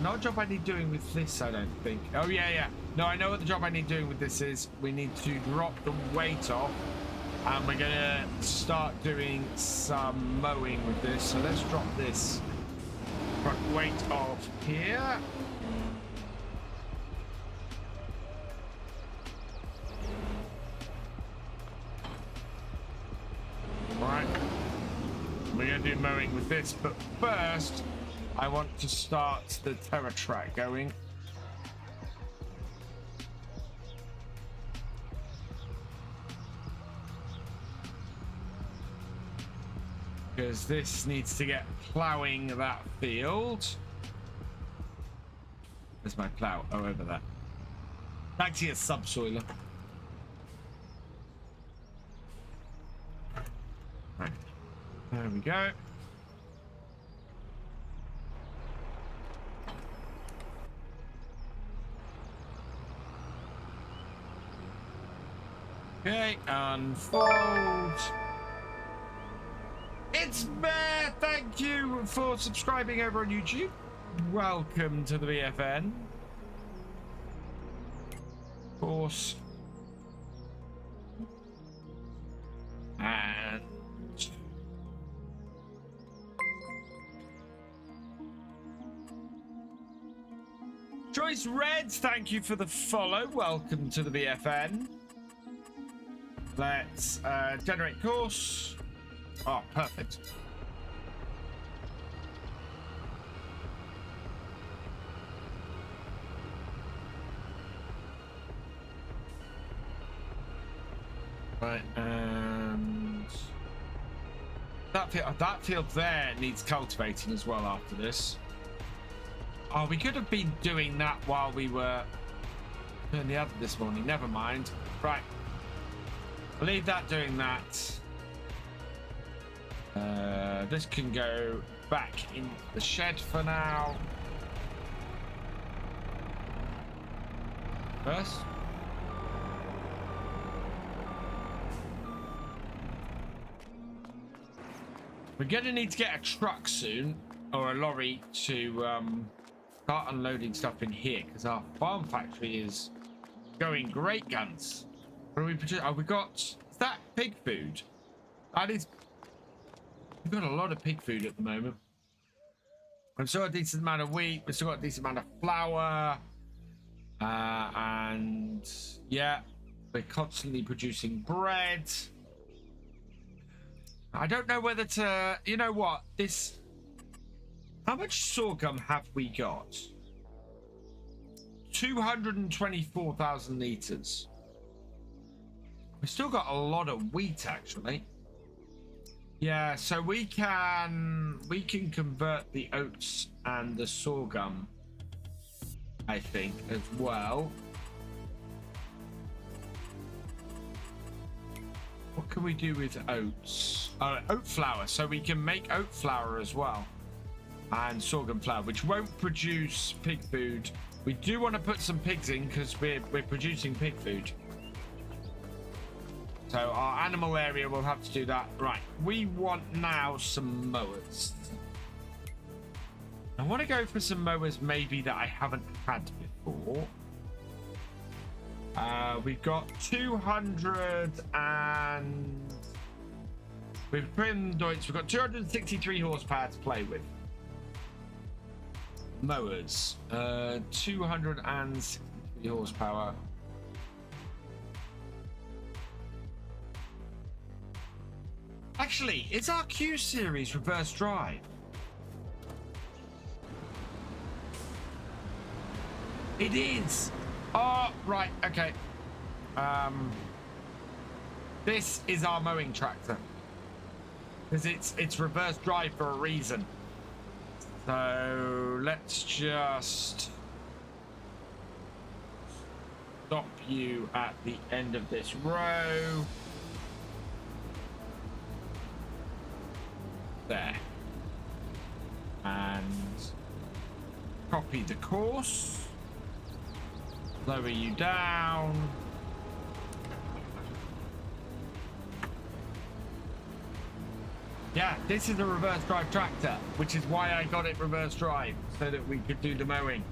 Not a job I need doing with this, I don't think. Oh, yeah. No, I know what the job I need doing with this is. We need to drop the weight off, and we're going to start doing some mowing with this. So let's drop this truck weight off here. Right. We're going to do mowing with this, but first I want to start the terror track going. Because this needs to get ploughing that field. There's my plough. Oh, over there. Actually a subsoiler. Right. There we go. Okay, unfold. It's Bear. Thank you for subscribing over on YouTube. Welcome to the BFN. Of course. And Joyce Reds, thank you for the follow. Welcome to the BFN. Let's generate course. Oh, perfect. Right, and that field there needs cultivating as well after this. Oh, we could have been doing that while we were doing the other this morning. Never mind. Right. Leave that doing that. This can go back in the shed for now. First. We're going to need to get a truck soon, or a lorry, to start unloading stuff in here, because our farm factory is going great guns. What are we producing? Oh, we got... Is that pig food? That is... We've got a lot of pig food at the moment. We've still got a decent amount of wheat. We've still got a decent amount of flour. And... yeah, we're constantly producing bread. I don't know whether to... You know what? This... How much sorghum have we got? 224,000 litres. We've still got a lot of wheat, actually. Yeah, so we can convert the oats and the sorghum, I think, as well. What can we do with oats? Oat flour. So we can make oat flour as well. And sorghum flour, which won't produce pig food. We do want to put some pigs in because we're producing pig food. So our animal area will have to do that. Right, we want now some mowers. I want to go for some mowers maybe that I haven't had before. We've got 200 and... We've put in Deutsch. We've got 263 horsepower to play with. Mowers. 263 horsepower. Actually, is our Q series reverse drive? It is. Oh, right. Okay. This is our mowing tractor because it's reverse drive for a reason. So let's just stop you at the end of this row. There. And copy the course. Lower you down. Yeah, this is a reverse drive tractor, which is why I got it reverse drive, so that we could do the mowing.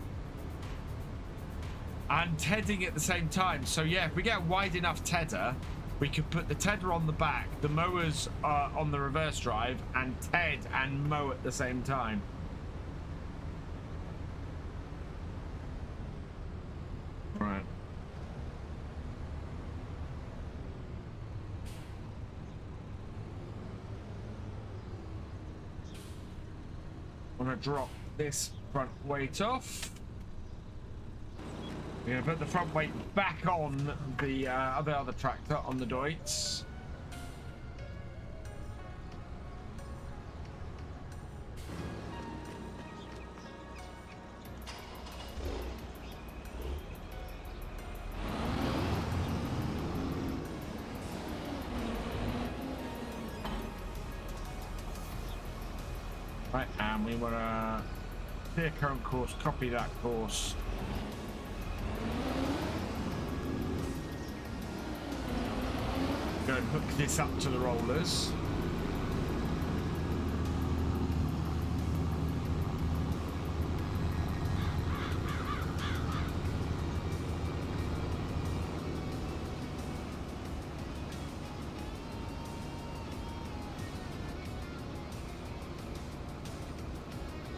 And tedding at the same time. So yeah, if we get a wide enough tedder, we could put the tedder on the back, the mowers on the reverse drive, and ted and mow at the same time. Right. I'm gonna drop this front weight off. We're gonna put the front weight back on the other tractor on the Deutz. Right, and we want to clear current course, copy that course. Go and hook this up to the rollers.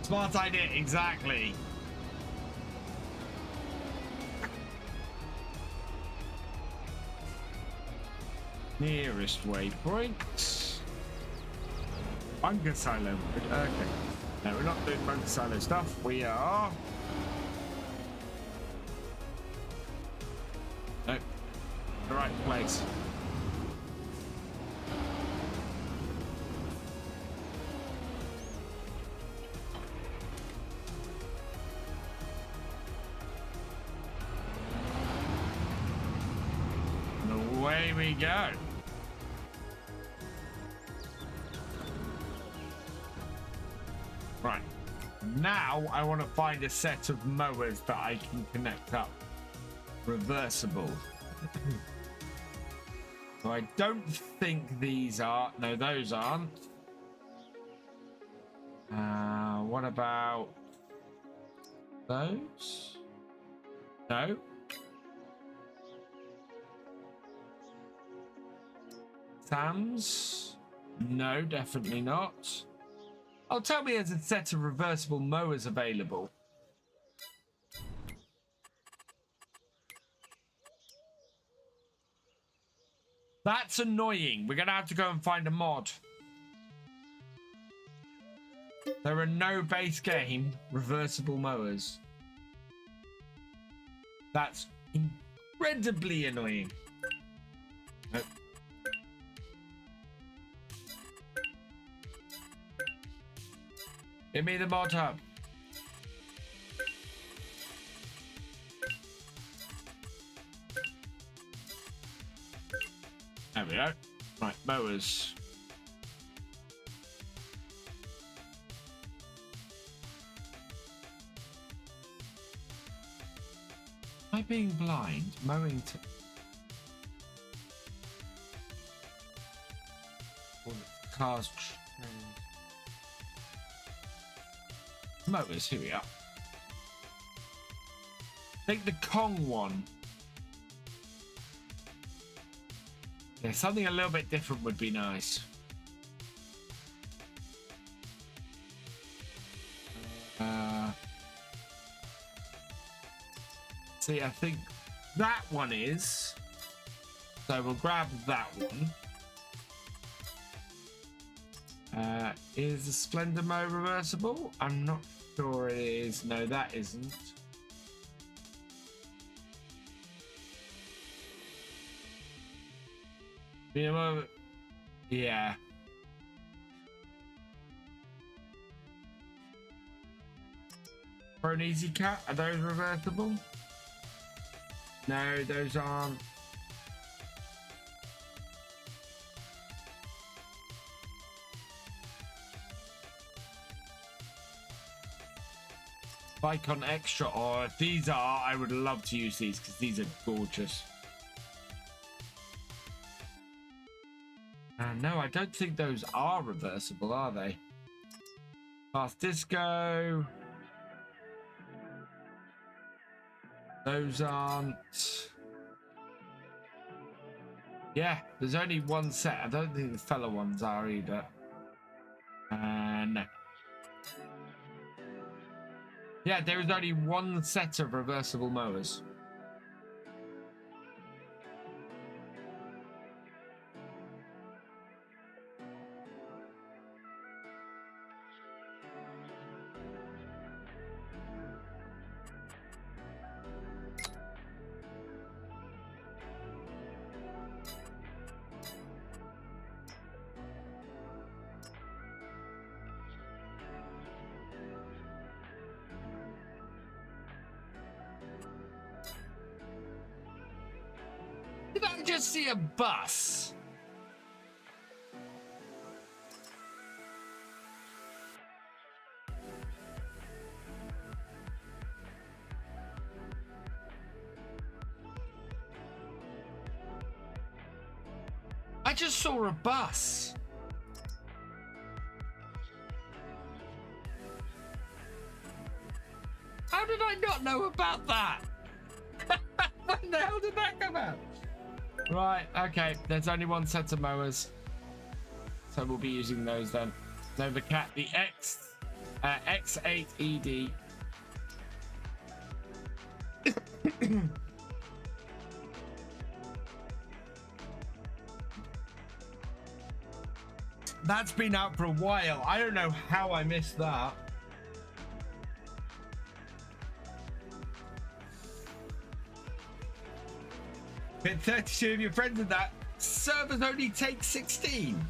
Smart idea, exactly. Nearest waypoint. Bunker silo. Okay. No, we're not doing bunker silo stuff. We are. No. The right place. And away we go. Right, now I want to find a set of mowers that I can connect up. Reversible. So I don't think these are. No, those aren't. What about those? No. Sam's? No, definitely not. Oh, tell me there's a set of reversible mowers available. That's annoying. We're going to have to go and find a mod. There are no base game reversible mowers. That's incredibly annoying. Nope. Give me the mod hub. There we go. Right, mowers. Am I being blind? Mowing to... Cars... Mowers, here we are. I think the Kong one. Yeah, something a little bit different would be nice. See, I think that one is. So we'll grab that one. Is the Splendor Mo reversible? I'm not sure it is. No, that isn't. Yeah. For an easy cut, are those reversible? No, those aren't. Icon Extra, or if these are, I would love to use these because these are gorgeous. No, I don't think those are reversible, are they? Fast disco. Those aren't. Yeah, there's only one set. I don't think the fellow ones are either. No. Yeah, there is only one set of reversible mowers. Did I just see a bus? I just saw a bus. How did I not know about that? When the hell did that come out? Right, okay, there's only one set of mowers, so we'll be using those then. Novacat, the X8ED. That's been out for a while. I don't know how I missed that. Fit 32 of your friends in that. Servers only take 16.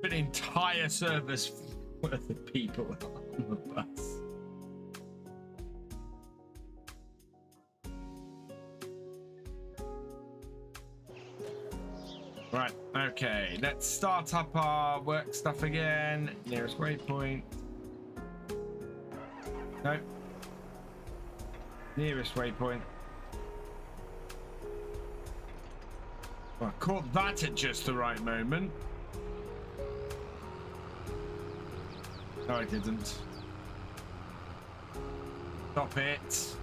An entire service worth of people on the bus. Right, okay, let's start up our work stuff again. Nearest waypoint. Nope. Nearest waypoint. Well, I caught that at just the right moment. No, I didn't. Stop it.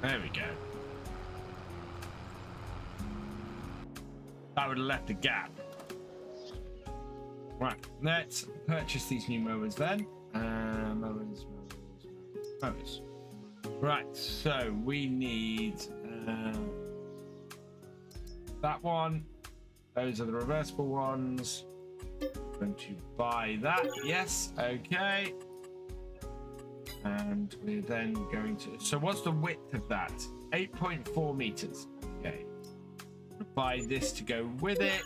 There we go. That would have left a gap. Right, let's purchase these new mowers then. Mowers. Right, so we need that one. Those are the reversible ones. I'm going to buy that. Yes, okay. And we're then going to. So, what's the width of that? 8.4 meters. Okay. Buy this to go with it.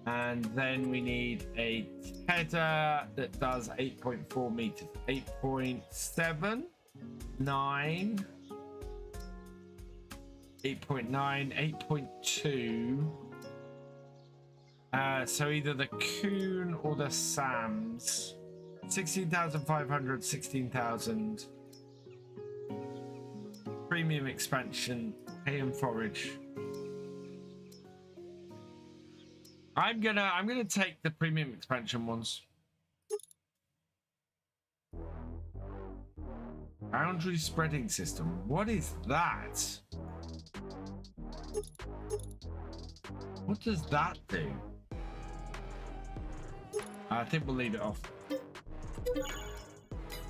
And then we need a header that does 8.4 meters. 8.7, 9, 8.9, 8.2. So either the Coon or the Sams. 16,500, 16,000. Premium expansion, hay and forage. I'm gonna take the premium expansion ones. Boundary spreading system. What is that? What does that do? I think we'll leave it off.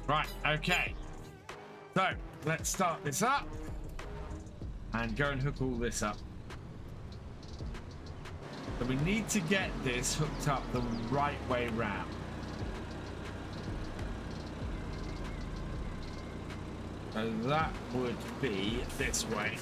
Right, okay. So let's start this up and go and hook all this up. So we need to get this hooked up the right way round. So that would be this way.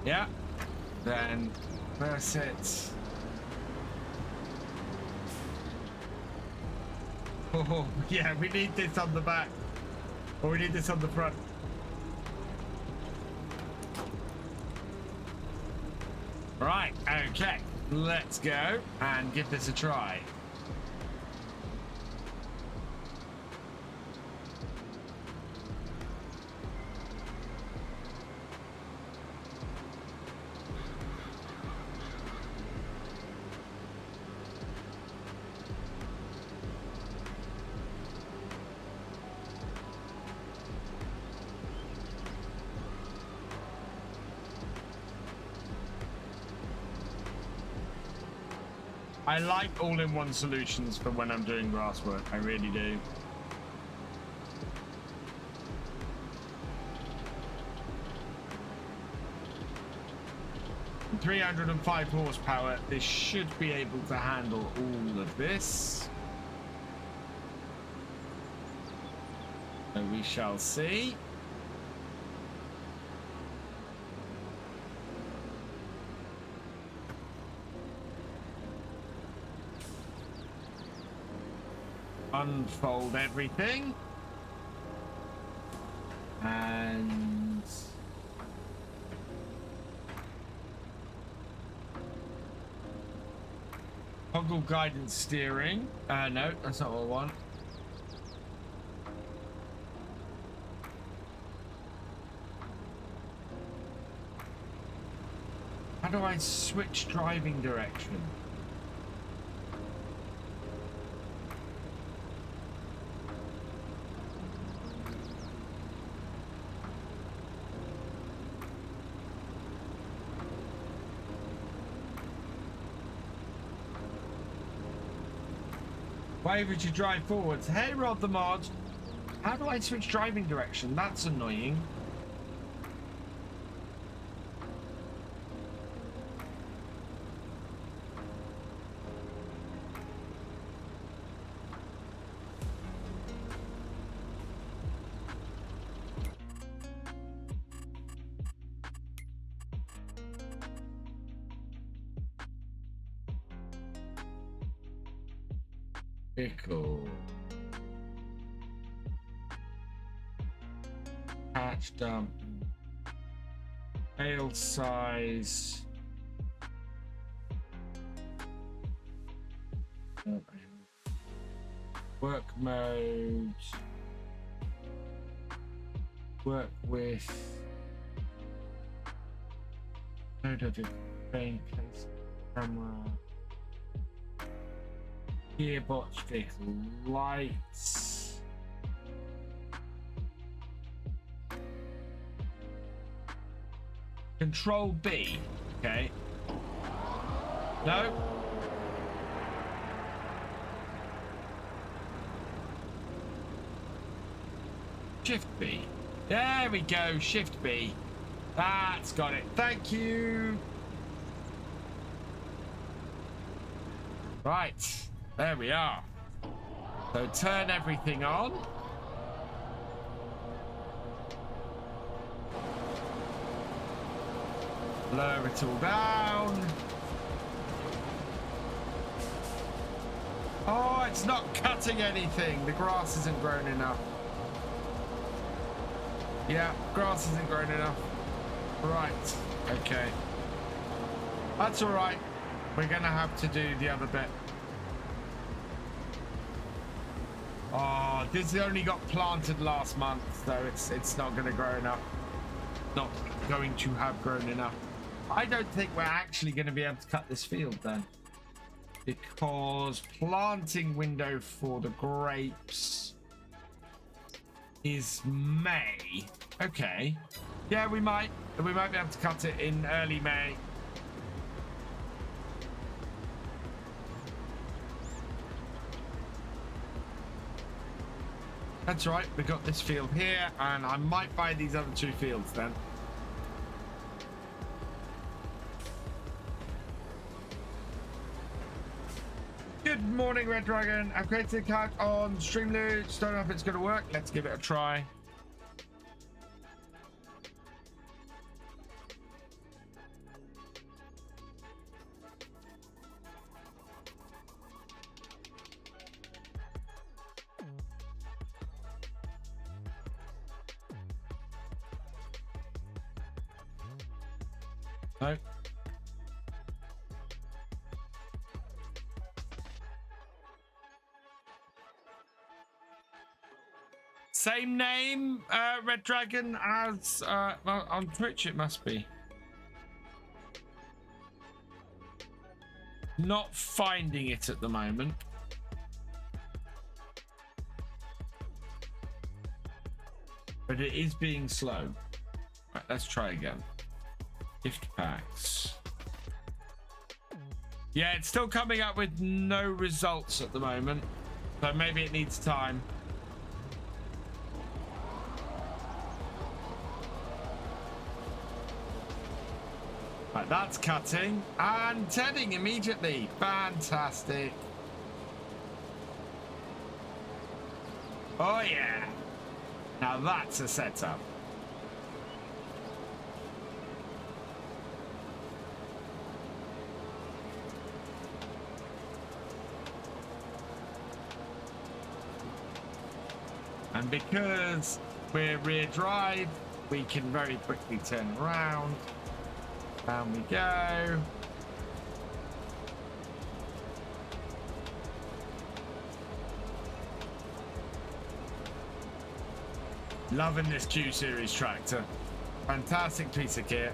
Yeah. Then press it. Oh, yeah, we need this on the back. Or we need this on the front. Right, okay. Let's go and give this a try. I like all-in-one solutions for when I'm doing grass work. I really do. And 305 horsepower. This should be able to handle all of this. So we shall see. Unfold everything and toggle guidance steering. No, that's not what I want. How do I switch driving direction? Why would you drive forwards? Hey, Rod the Mod. How do I switch driving direction? That's annoying. Pickle. Patch dump. Bale size. Work mode. Work with. Node of it. Place camera. Gearbox vehicle lights. Control B. Okay. No. Shift B. There we go. Shift B. That's got it. Thank you. Right. There we are. So turn everything on. Lower it all down. Oh, it's not cutting anything. The grass isn't grown enough. Yeah, grass isn't grown enough. Right. Okay. That's all right. We're going to have to do the other bit. Oh, this only got planted last month, so it's not going to grow enough. Not going to have grown enough. I don't think we're actually going to be able to cut this field then, because planting window for the grapes is May. Okay. Yeah, we might be able to cut it in early May. That's right, we got this field here, and I might buy these other two fields then. Good morning, Red Dragon. I've created a card on Streamloots. Don't know if it's going to work. Let's give it a try. No. Same name, Red Dragon, as well, on Twitch it must be. Not finding it at the moment. But it is being slow. Right, let's try again. Gift packs. Yeah, it's still coming up with no results at the moment. So maybe it needs time. Right, that's cutting and tedding immediately. Fantastic. Oh yeah. Now that's a setup. And because we're rear drive, we can very quickly turn around. Down we go. Loving this Q series tractor. Fantastic piece of kit.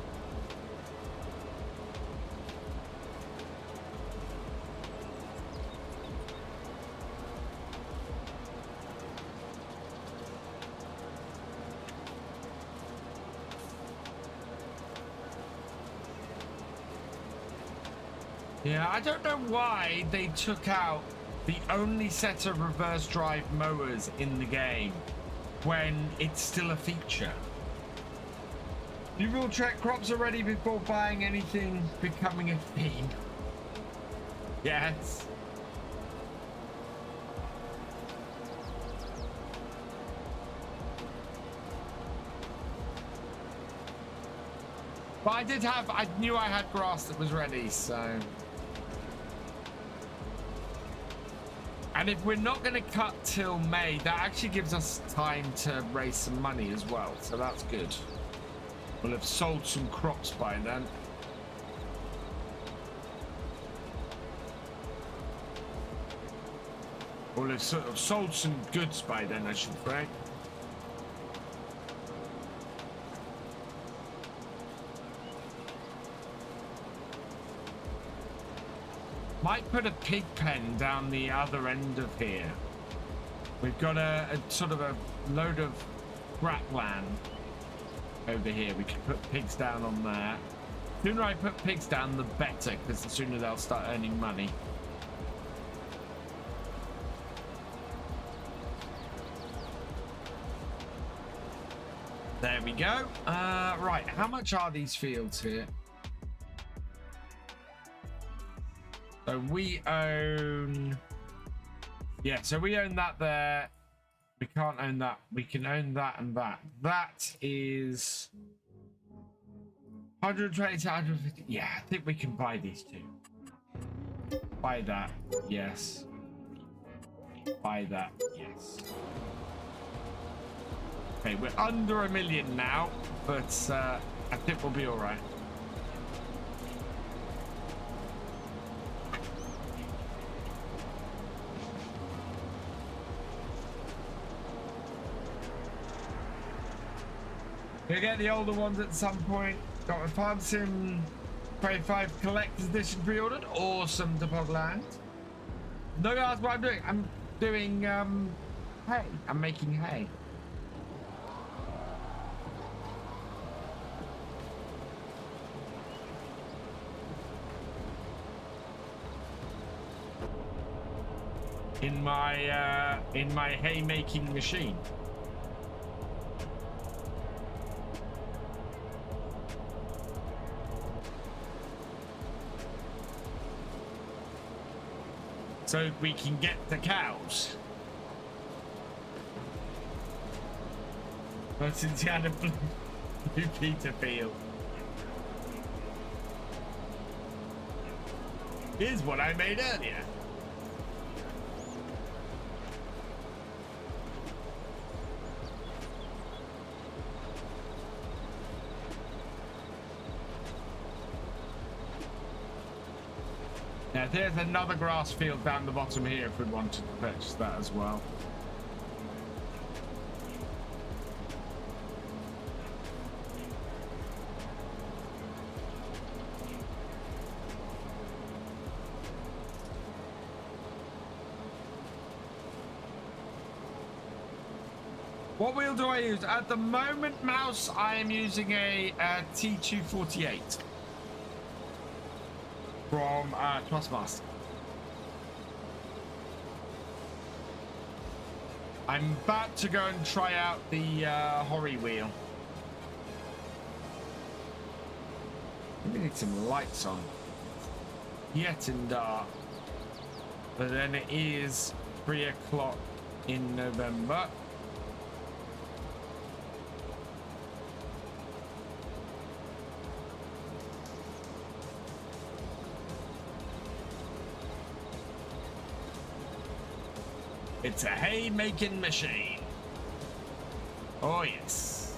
Yeah, I don't know why they took out the only set of reverse drive mowers in the game when it's still a feature. You will check crops already before buying anything becoming a theme. Yes. But I knew I had grass that was ready, so. And if we're not going to cut till May, that actually gives us time to raise some money as well. So that's good. We'll have sold some crops by then. We'll have sort of sold some goods by then, I should say. Might put a pig pen down the other end of here. We've got a sort of a load of scrapland over here. We can put pigs down on there. The sooner I put pigs down, the better, because the sooner they'll start earning money. There we go. Right, how much are these fields here? So we own, yeah, so we own that there. We can't own that. We can own that and that. That is 120 to 150. Yeah, I think we can buy these two. Buy that, yes. Buy that, yes. Okay, we're under $1 million now, but I think we'll be all right. We'll get the older ones at some point. Got a Farm Sim 25 Collector's Edition pre-ordered. Awesome to pod land. No, that's what I'm doing. I'm doing hay. I'm making hay. In my hay making machine. So we can get the cows. But since you had a blue Peter field. Here's what I made earlier. Now there's another grass field down the bottom here if we wanted to purchase that as well. What wheel do I use? At the moment, Mouse, I am using a T248 from Trustmaster. I'm about to go and try out the Horry wheel. We need some lights on. Yet in dark. But then it is 3 o'clock in November. It's a hay-making machine. Oh, yes.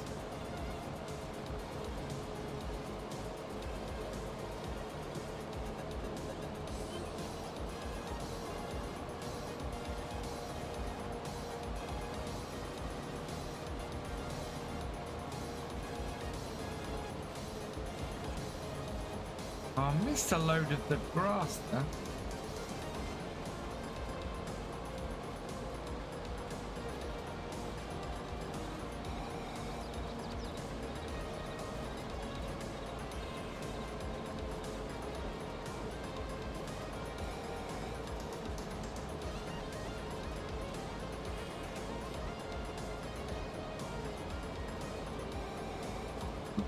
I missed a load of the grass there.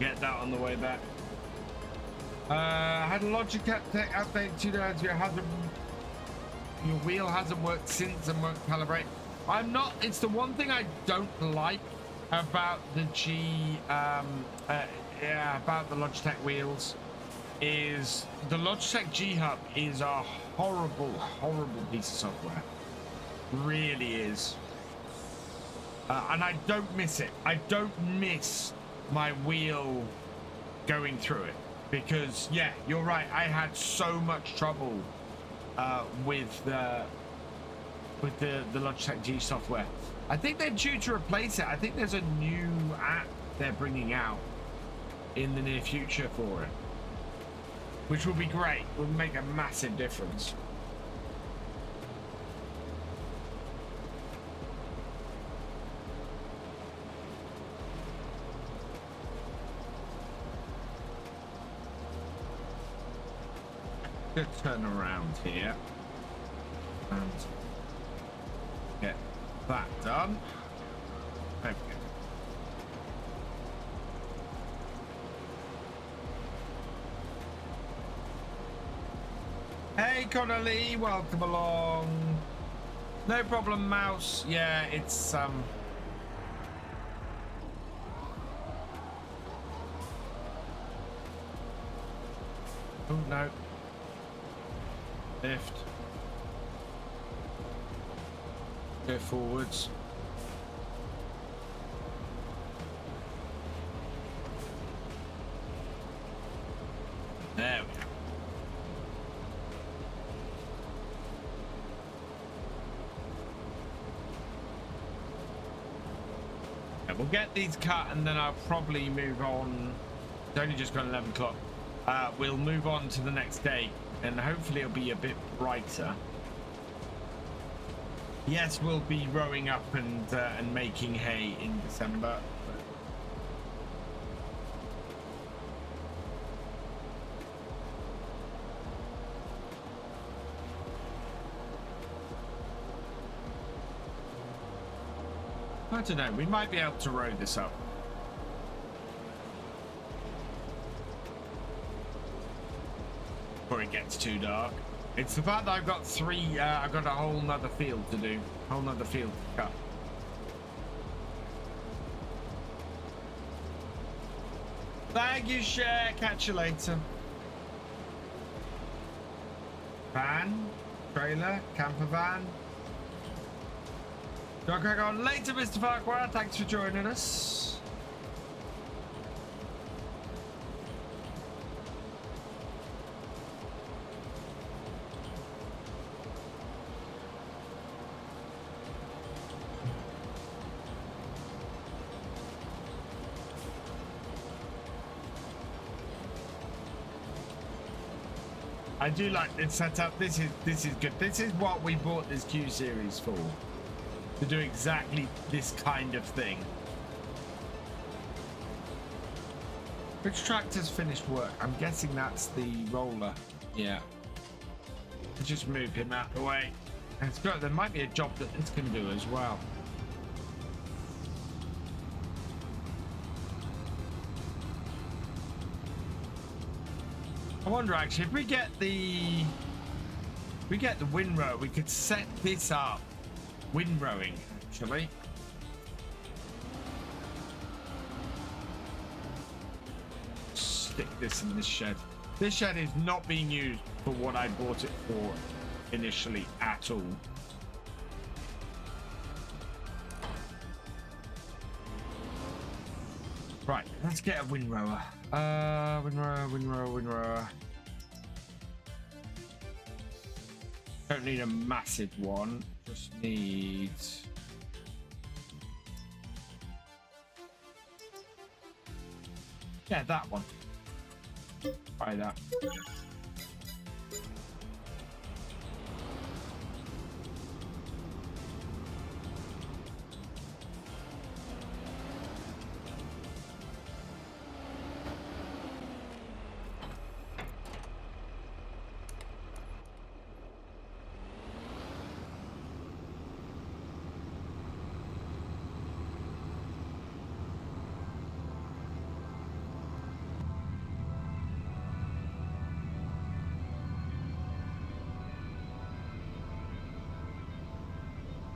Get that on the way back. Had a Logitech update 2 days ago. Your wheel hasn't worked since and won't calibrate. I'm not. It's the one thing I don't like about the about the Logitech wheels is the Logitech G Hub is a horrible piece of software. Really is. And I don't miss it. I don't miss my wheel going through it because yeah, you're right, I had so much trouble with the Logitech G software. I think they're due to replace it. I think there's a new app they're bringing out in the near future for it, which will be great. Will make a massive difference. Good turn around here and get that done. Okay. Hey Connolly, welcome along. No problem, Mouse. Yeah, it's Oh no. Lift. Go forwards. There we go. Yeah, we'll get these cut and then I'll probably move on. It's only just gone 11 o'clock. We'll move on to the next day. And hopefully it'll be a bit brighter. Yes, we'll be rowing up and making hay in December. I don't know. We might be able to row this up. Before it gets too dark. It's the fact that I've got I've got a whole nother field to do, whole nother field to cut. Thank you, Share. Catch you later. Van, trailer, camper van. Go crack on later, Mr. Farquhar. Thanks for joining us. I do like this setup. This is good. This is what we bought this Q series for. To do exactly this kind of thing. Which tractor's finished work? I'm guessing that's the roller. Yeah. Just move him out of the way. And it's got, there might be a job that this can do as well. I wonder actually if we get the windrow, we could set this up windrowing actually. Stick this in this shed. This shed is not being used for what I bought it for initially at all. Right, let's get a windrower. Windrower. Don't need a massive one. Just need. Yeah, that one. Try that.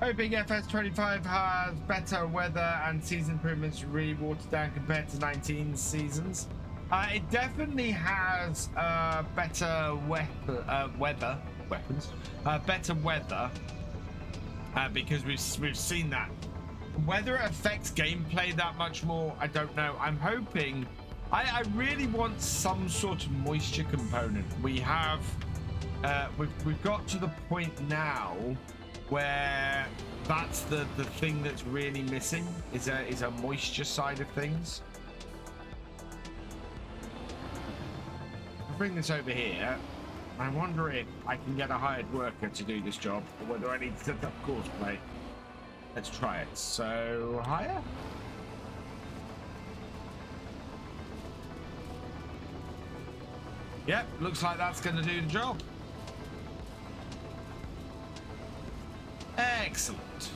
Hoping FS25 has better weather and season improvements re-watered down compared to 19 seasons. It definitely has better weather because we've seen that. Whether it affects gameplay that much more, I don't know. I'm hoping. I really want some sort of moisture component. We have we've got to the point now where that's the thing that's really missing is a moisture side of things. I'll bring this over here. I wonder if I can get a hired worker to do this job or whether I need to set up course play. Let's try it. So hire. Yep, looks like that's going to do the job. Excellent.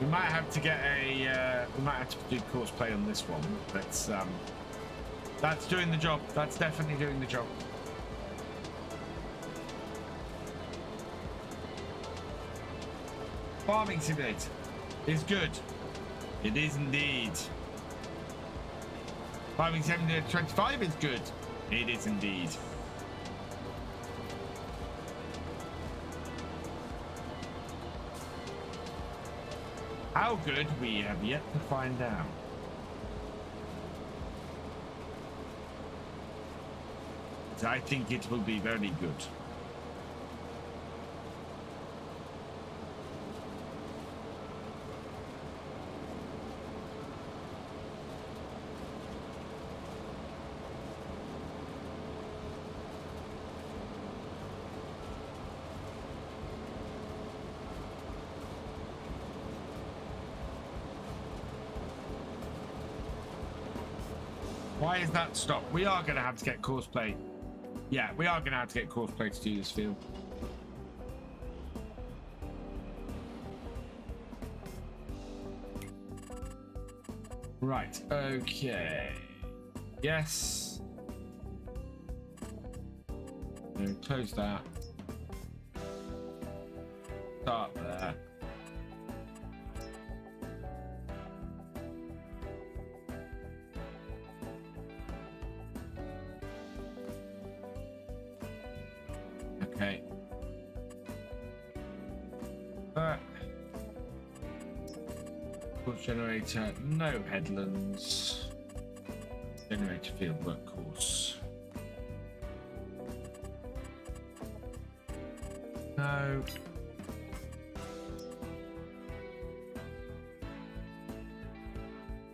We might have to get a. We might have to do course play on this one. That's doing the job. That's definitely doing the job. Farming Simulator is good. It is indeed. Farming Simulator 25 is good. It is indeed. How good, we have yet to find out. I think it will be very good. Why is that stopped? We are going to have to get course play. Yeah, we are going to have to get course play to do this field. Right, okay. Yes. Close that. Start there. Okay. Course generator, no headlands. Generator field work course. No.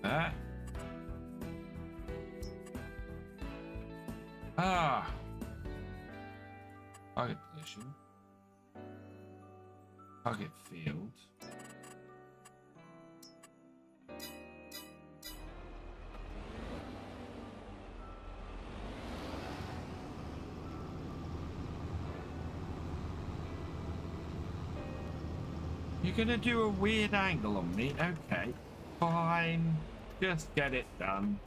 there. Target position. Target field. You're gonna do a weird angle on me? Okay, fine. Just get it done.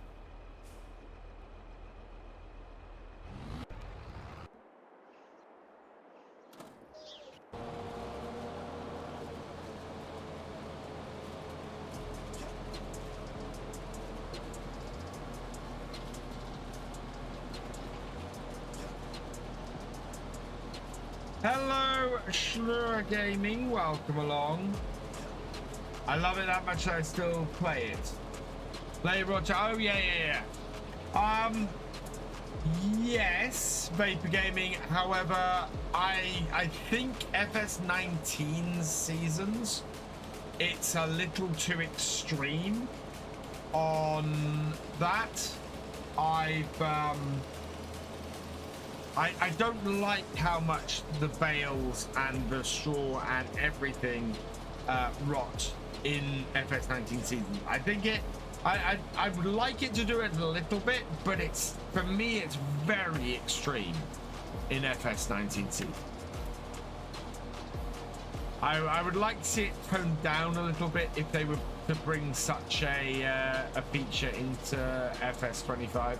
Hello, Schlur Gaming. Welcome along. I love it that much that I still play it. Play Roger. Oh yeah. Yes, Vapor Gaming. However, I think FS19's seasons, it's a little too extreme on that. I don't like how much the bales and the straw and everything rot in FS19 season. I think I would like it to do it a little bit, but for me it's very extreme in FS19 season. I would like to see it toned down a little bit if they were to bring such a feature into FS25.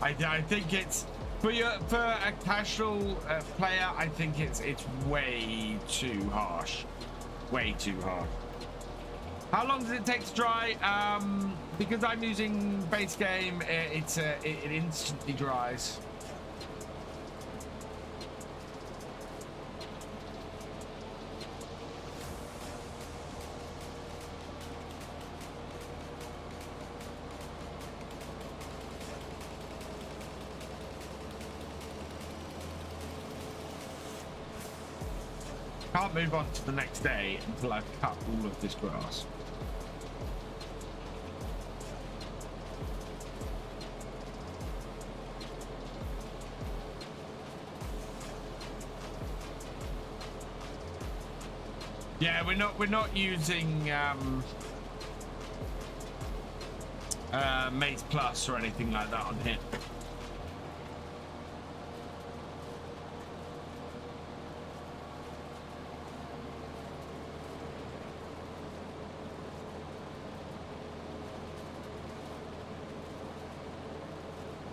I think it's for a casual player. I think it's way too harsh, way too hard. How long does it take to dry? Because I'm using base game, it instantly dries. Can't move on to the next day until I've cut all of this grass. Yeah, we're not using Maize Plus or anything like that on here.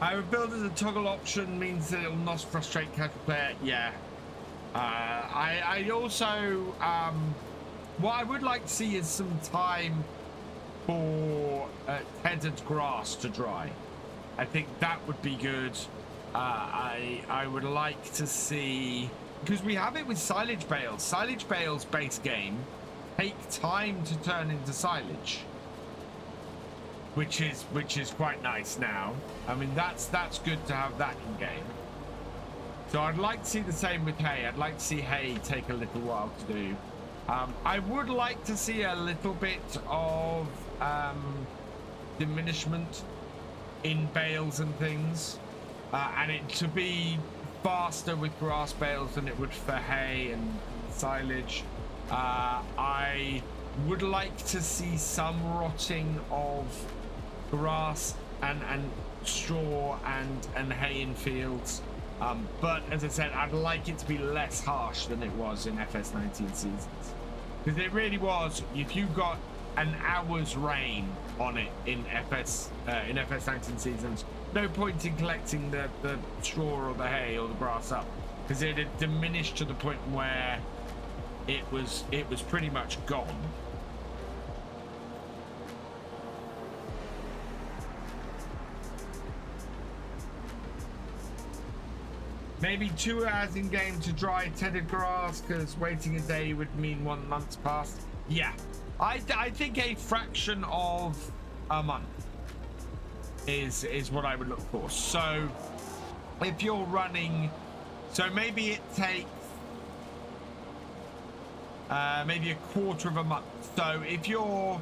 I would build as a toggle option means that it'll not frustrate casual player. Yeah. I also what I would like to see is some time for tethered grass to dry. I think that would be good. I would like to see, because we have it with silage bales. Silage bales base game take time to turn into silage, which is quite nice now. I mean, that's good to have that in game. So I'd like to see the same with hay. I'd like to see hay take a little while to do. I would like to see a little bit of diminishment in bales and things, and it to be faster with grass bales than it would for hay and silage. I would like to see some rotting of grass and straw and hay in fields, but as I said, I'd like it to be less harsh than it was in FS19 seasons, because it really was, if you got an hour's rain on it in FS19 seasons, no point in collecting the straw or the hay or the grass up, because it had diminished to the point where it was pretty much gone. Maybe 2 hours in game to dry tethered grass, because waiting a day would mean 1 month's passed. Yeah, I think a fraction of a month is what I would look for. So if you're running, so maybe it takes maybe a quarter of a month. So if you're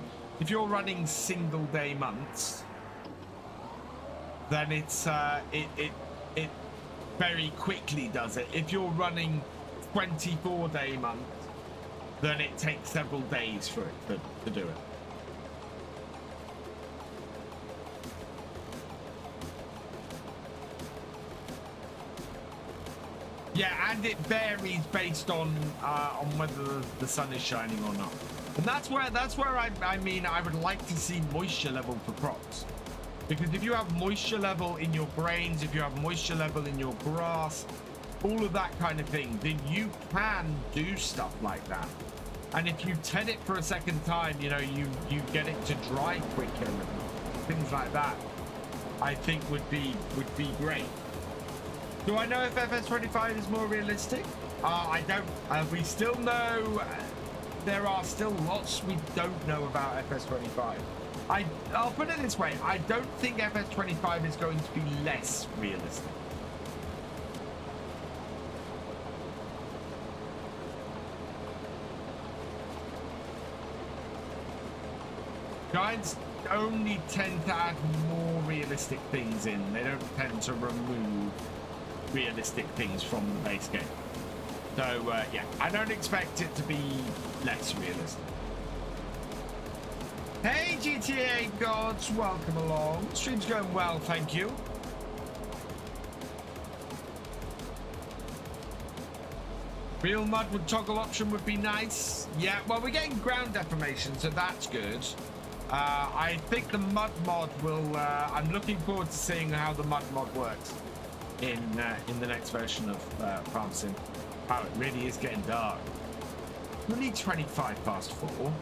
running single day months, then it's it very quickly does it. If you're running 24-day months, then it takes several days for it to do it. Yeah, and it varies based on whether the sun is shining or not. And that's where I mean I would like to see moisture level for crops. Because if you have moisture level in your grains, if you have moisture level in your grass, all of that kind of thing, then you can do stuff like that. And if you ted it for a second time, you know, you get it to dry quicker and things like that, I think would be great. Do I know if FS25 is more realistic? I don't. We still know there are still lots we don't know about FS25. I'll put it this way. I don't think FS25 is going to be less realistic. Giants only tend to add more realistic things in. They don't tend to remove realistic things from the base game. So yeah, I don't expect it to be less realistic. Hey GTA gods, welcome along. Stream's going well, thank you. Real mud with toggle option would be nice. Yeah, well, we're getting ground deformation, so that's good. I think the mud mod will. I'm looking forward to seeing how the mud mod works in the next version of Farm Sim. Wow, it really is getting dark. Only 25 past 4.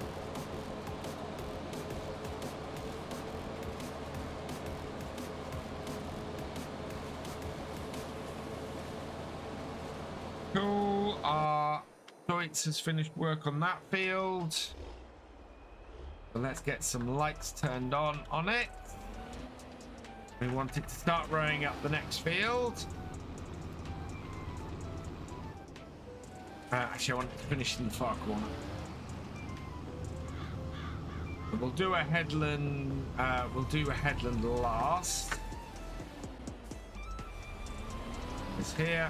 Cool. Ix has finished work on that field. So let's get some lights turned on it. We want it to start rowing up the next field. Actually, I want it to finish in the far corner. So we'll do a headland. We'll do a headland last. It's here.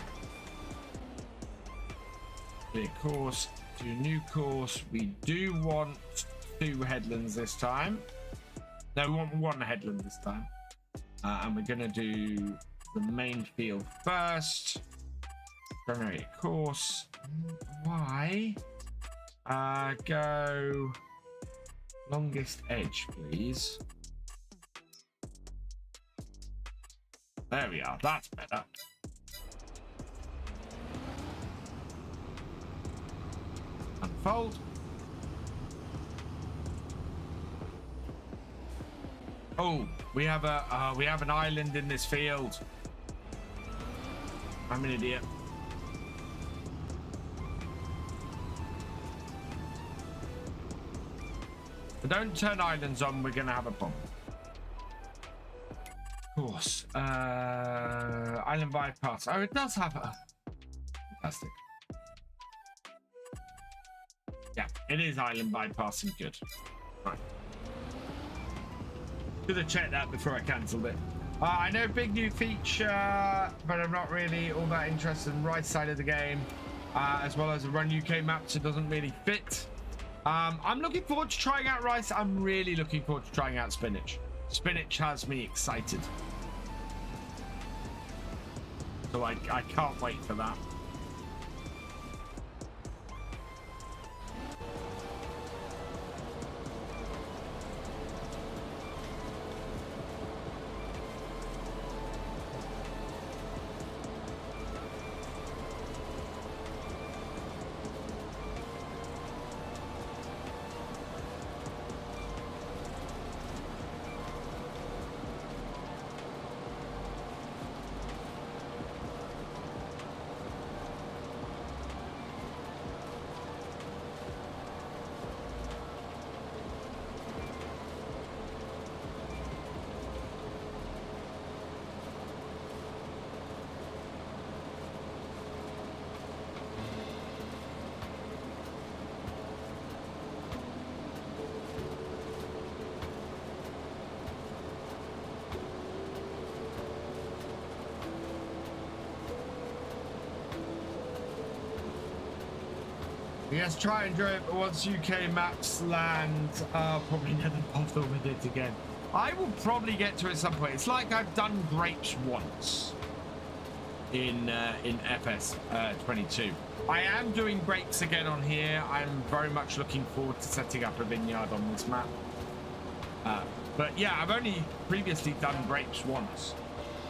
Clear course. Do new course. We do want 2 headlands this time. No, we want 1 headland this time. And we're going to do the main field first. Generate course. Why? Go longest edge, please. There we are. That's better. Unfold. Oh, we have an island in this field. I'm an idiot. But don't turn islands on, we're gonna have a bomb. Of course. Island bypass. Oh, it does have a fantastic. Yeah, it is island bypassing. Good. Right. Should have checked that before I cancelled it. I know big new feature, but I'm not really all that interested in right side of the game, as well as a Run UK map, so it doesn't really fit. I'm looking forward to trying out rice. I'm really looking forward to trying out spinach. Spinach has me excited. So I can't wait for that. Yes, try and do it, but once UK maps land, probably never bother with it again. I will probably get to it at some point. It's like I've done grapes once in FS 22. I am doing grapes again on here. I'm very much looking forward to setting up a vineyard on this map. But yeah, I've only previously done grapes once.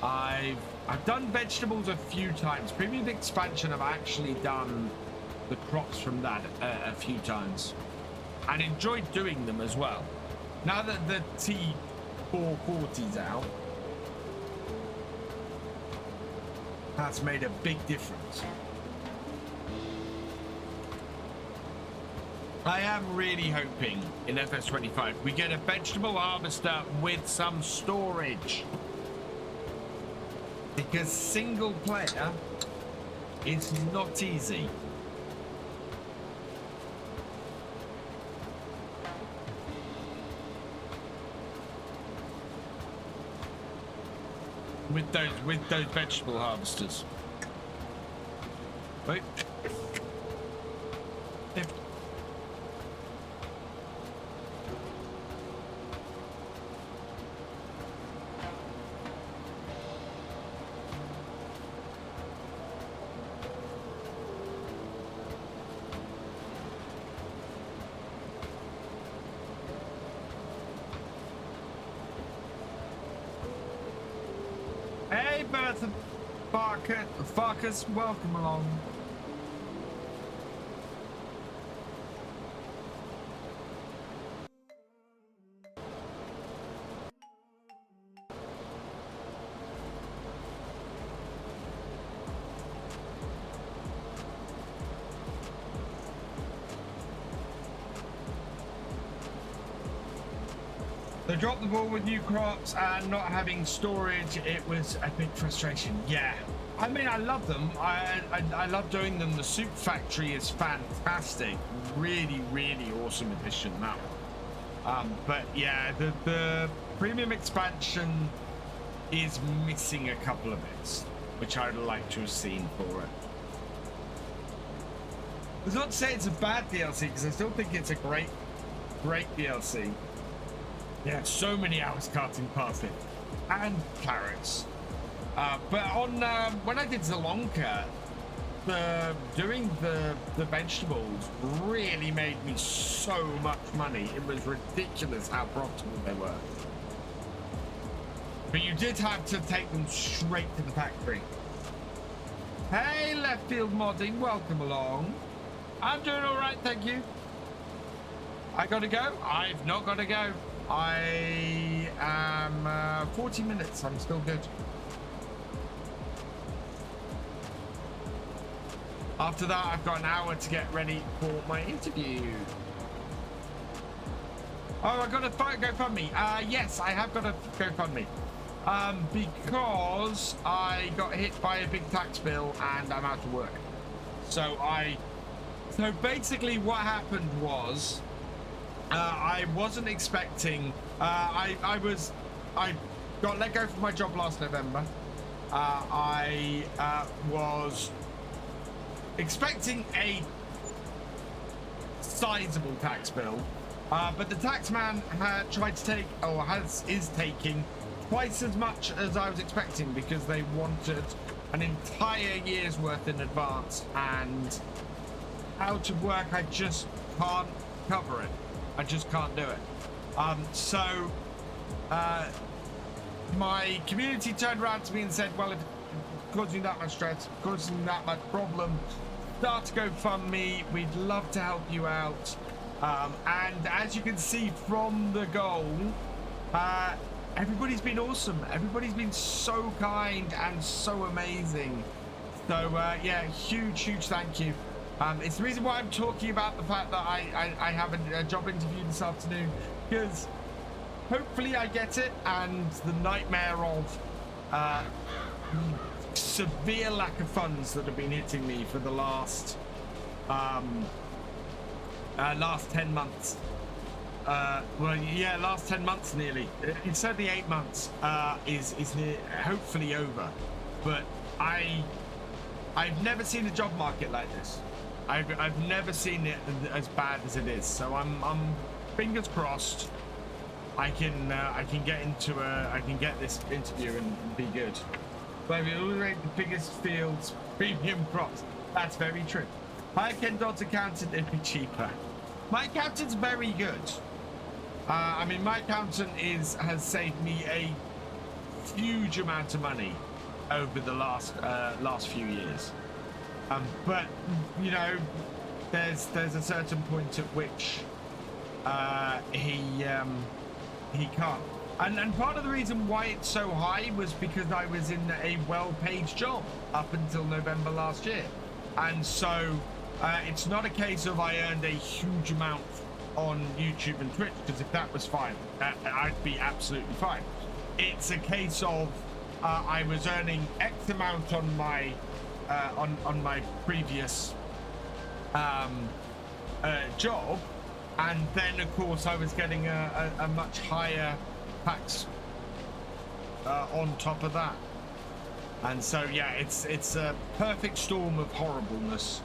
I've done vegetables a few times. Premium expansion, I've actually done the crops from that a few times and enjoyed doing them as well. Now that the T440's out, that's made a big difference. I am really hoping in FS25 we get a vegetable harvester with some storage, because single player is not easy. With those vegetable harvesters. Wait. Yep. Hey, Bertha Farkas, welcome along. They dropped the ball with new crops and not having storage. It was a big frustration. Yeah, I mean, I love them. I love doing them. The soup factory is fantastic. Really, really awesome addition, that one. But yeah, the premium expansion is missing a couple of bits, which I'd like to have seen for it. It's not to say it's a bad DLC, because I still think it's a great DLC. Yeah, so many hours carting past it, and carrots. But on when I did Zelonka, doing the vegetables really made me so much money. It was ridiculous how profitable they were. But you did have to take them straight to the factory. Hey, left field modding, welcome along. I'm doing all right, thank you. I gotta go? I've not gotta go. I am 40 minutes. I'm still good. After that, I've got an hour to get ready for my interview. Oh, I got a GoFundMe. Yes, I have got a GoFundMe. Because I got hit by a big tax bill and I'm out of work. So basically what happened was, I wasn't expecting, I got let go from my job last November. I was expecting a sizable tax bill, but the tax man had tried to take, or is taking twice as much as I was expecting, because they wanted an entire year's worth in advance, and out of work I just can't cover it. I just can't do it. My community turned around to me and said, well, if it's causing that much stress, causing that much problem, start to GoFundMe. We'd love to help you out. And as you can see from the goal, everybody's been awesome. Everybody's been so kind and so amazing. So yeah, huge thank you. It's the reason why I'm talking about the fact that I have a job interview this afternoon, because hopefully I get it, and the nightmare of severe lack of funds that have been hitting me for the last 10 months. Well, yeah, last 10 months nearly. It's certainly 8 months is hopefully over. But I've never seen a job market like this. I've never seen it as bad as it is. So I'm fingers crossed. I can get into I can get this interview and be good. But we will rate the biggest fields premium crops. That's very true. My Kendall's accountant would be cheaper. My accountant's very good. I mean, my accountant has saved me a huge amount of money over the last few years. But you know, there's a certain point at which he can't. And part of the reason why it's so high was because I was in a well-paid job up until November last year, and so it's not a case of I earned a huge amount on YouTube and Twitch, because if that was fine, I'd be absolutely fine. It's a case of I was earning X amount on my previous job, and then of course I was getting a much higher tax on top of that, and so yeah, it's a perfect storm of horribleness.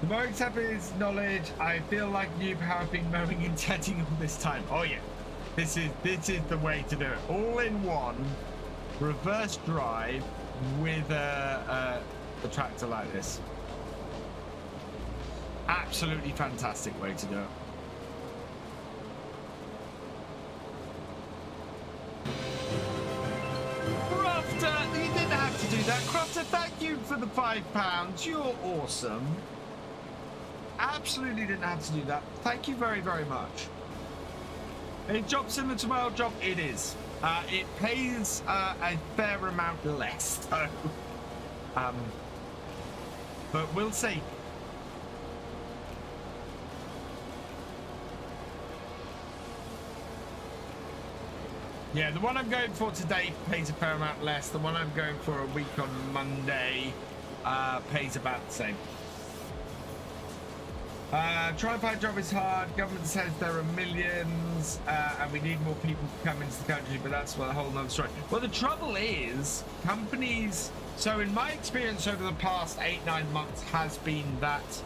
The more except is knowledge, I feel like you have been mowing and tending all this time. Oh yeah, this is the way to do it. All in one, reverse drive with a tractor like this. Absolutely fantastic way to do it. Crofter, you didn't have to do that. Crofter, thank you for the £5. You're awesome. Absolutely didn't have to do that. Thank you very, very much. A job similar to my old job? It is. It pays a fair amount less, so, but we'll see. Yeah, the one I'm going for today pays a fair amount less. The one I'm going for a week on Monday pays about the same. Trying to find a job is hard. Government says there are millions and we need more people to come into the country, but that's a whole nother story. Well, the trouble is companies, so in my experience over the past 8-9 months has been that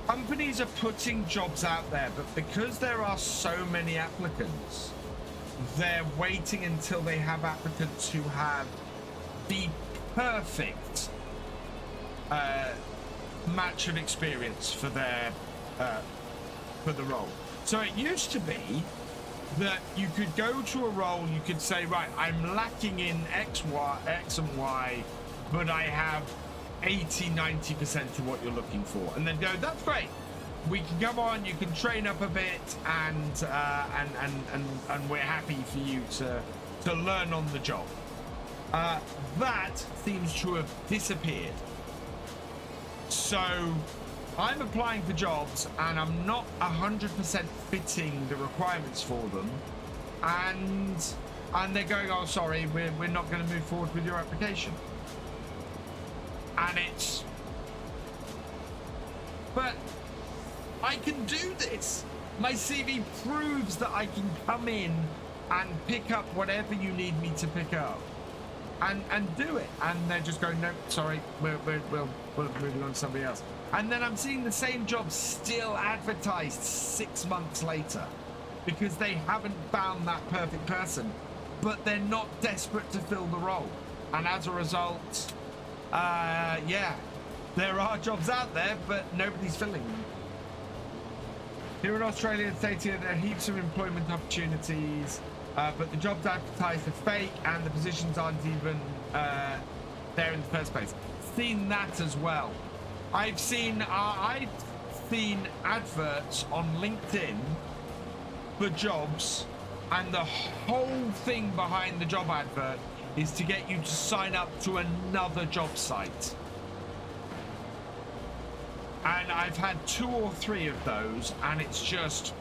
companies are putting jobs out there, but because there are so many applicants, they're waiting until they have applicants who have the perfect match of experience for their for the role. So it used to be that you could go to a role, you could say, right, I'm lacking in X and Y, but I have 80-90% of what you're looking for, and then go, that's great, we can come on, you can train up a bit, and we're happy for you to learn on the job. That seems to have disappeared. So I'm applying for jobs and I'm not 100% fitting the requirements for them, and they're going, oh sorry, we're not going to move forward with your application. And it's, but I can do this. My CV proves that I can come in and pick up whatever you need me to pick up and do it, and they're just going, no, sorry, we're moving on to somebody else. And then I'm seeing the same job still advertised 6 months later because they haven't found that perfect person, but they're not desperate to fill the role. And as a result, yeah, there are jobs out there, but nobody's filling them. Here in Australia, stating there are heaps of employment opportunities, but the jobs advertised are fake and the positions aren't even there in the first place. Seen that as well. I've seen adverts on LinkedIn for jobs, and the whole thing behind the job advert is to get you to sign up to another job site. And I've had 2 or 3 of those, and it's just,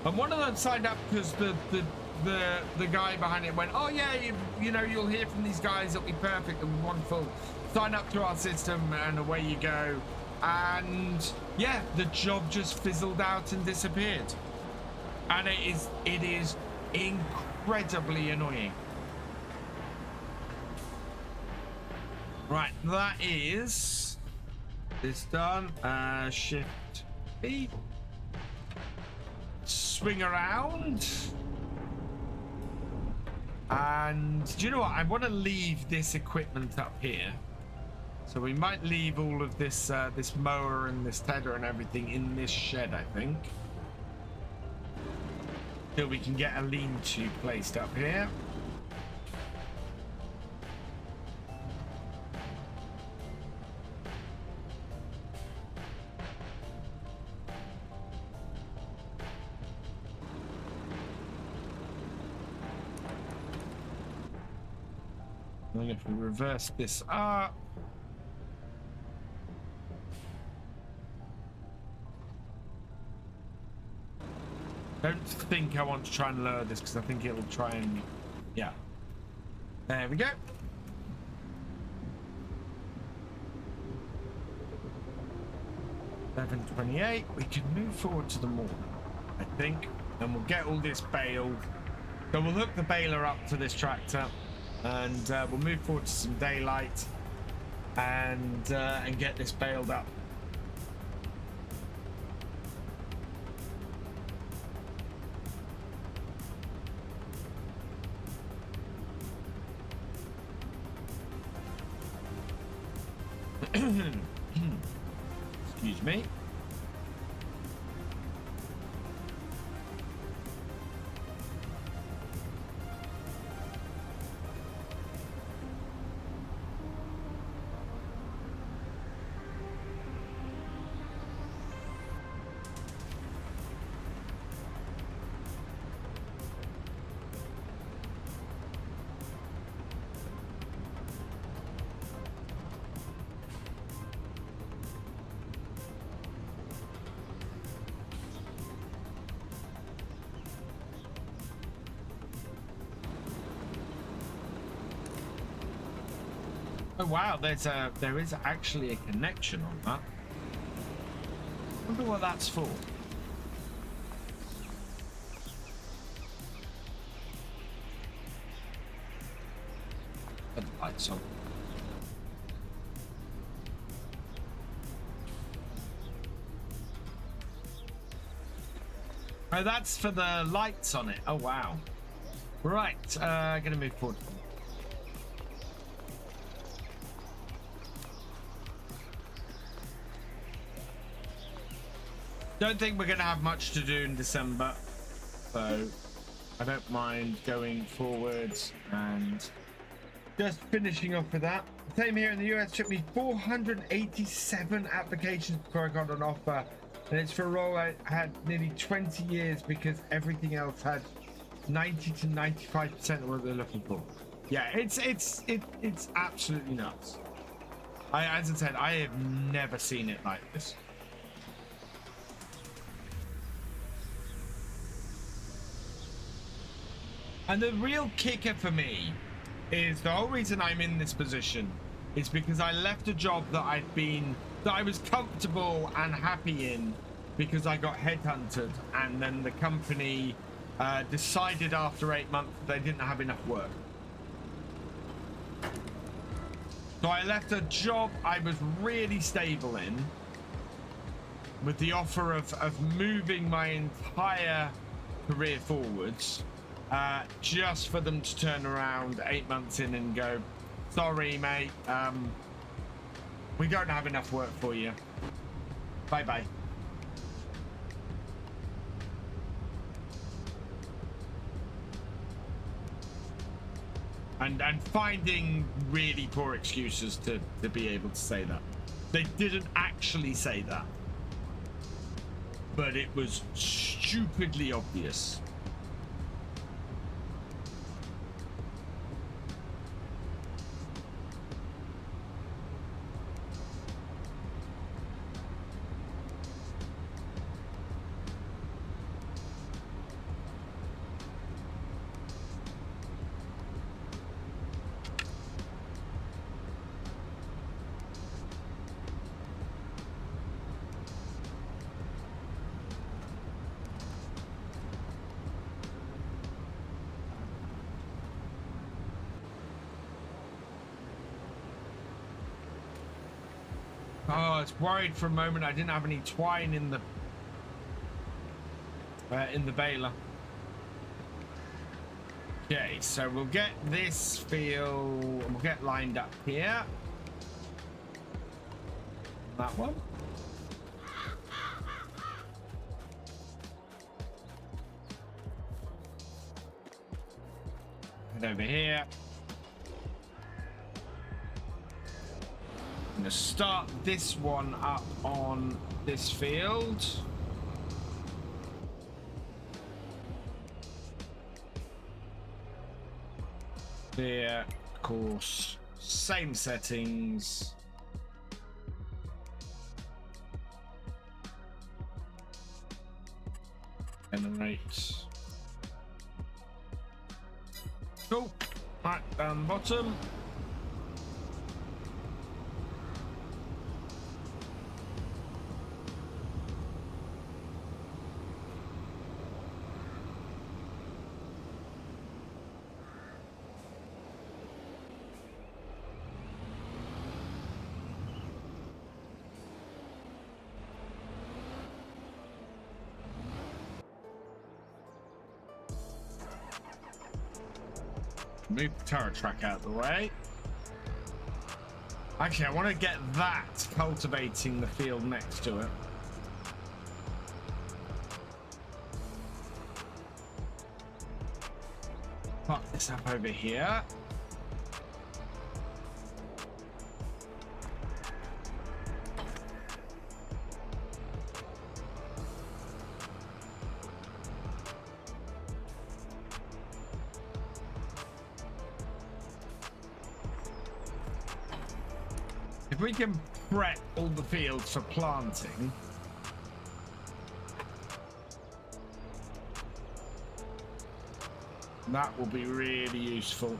and one of them signed up because the guy behind it went, oh yeah, you know, you'll hear from these guys, it'll be perfect and wonderful, sign up to our system and away you go. And yeah, the job just fizzled out and disappeared, and it is incredibly annoying. Right, that is this done. Shift B. Swing around. And do you know what? I want to leave this equipment up here. So we might leave all of this this mower and this tedder and everything in this shed, I think. Till we can get a lean-to placed up here. And if we reverse this up, don't think I want to try and lower this because I think it'll try and, yeah. There we go. $11.28. We can move forward to the morning, I think, and we'll get all this baled. So we'll hook the baler up to this tractor. And we'll move forward to some daylight and get this baled up. Excuse me. Oh wow, there is actually a connection on that. I wonder what that's for. The lights on. Oh, that's for the lights on it. Oh wow. Right, gonna move forward. Don't think we're going to have much to do in December, so I don't mind going forwards and just finishing off with that. Same here in the US. Took me 487 applications before I got an offer, and it's for a role I had nearly 20 years because everything else had 90 to 95% of what they're looking for. Yeah, it's absolutely nuts. As I said, I have never seen it like this. And the real kicker for me is the whole reason I'm in this position is because I left a job that I was comfortable and happy in because I got headhunted, and then the company decided after 8 months they didn't have enough work. So I left a job I was really stable in with the offer of moving my entire career forwards. Just for them to turn around 8 months in and go, sorry mate, we don't have enough work for you, bye bye. And finding really poor excuses to be able to say that. They didn't actually say that, but it was stupidly obvious. I was worried for a moment I didn't have any twine in the baler. Okay, so we'll get this field, we'll get lined up here. That one. Head over here. I'm going to start this one up on this field. There, of course, same settings. Generate. Cool. Right, down the bottom. Move the turret track out of the way. Actually, I want to get that cultivating the field next to it. Pop this up over here. If we can prep all the fields for planting, that will be really useful.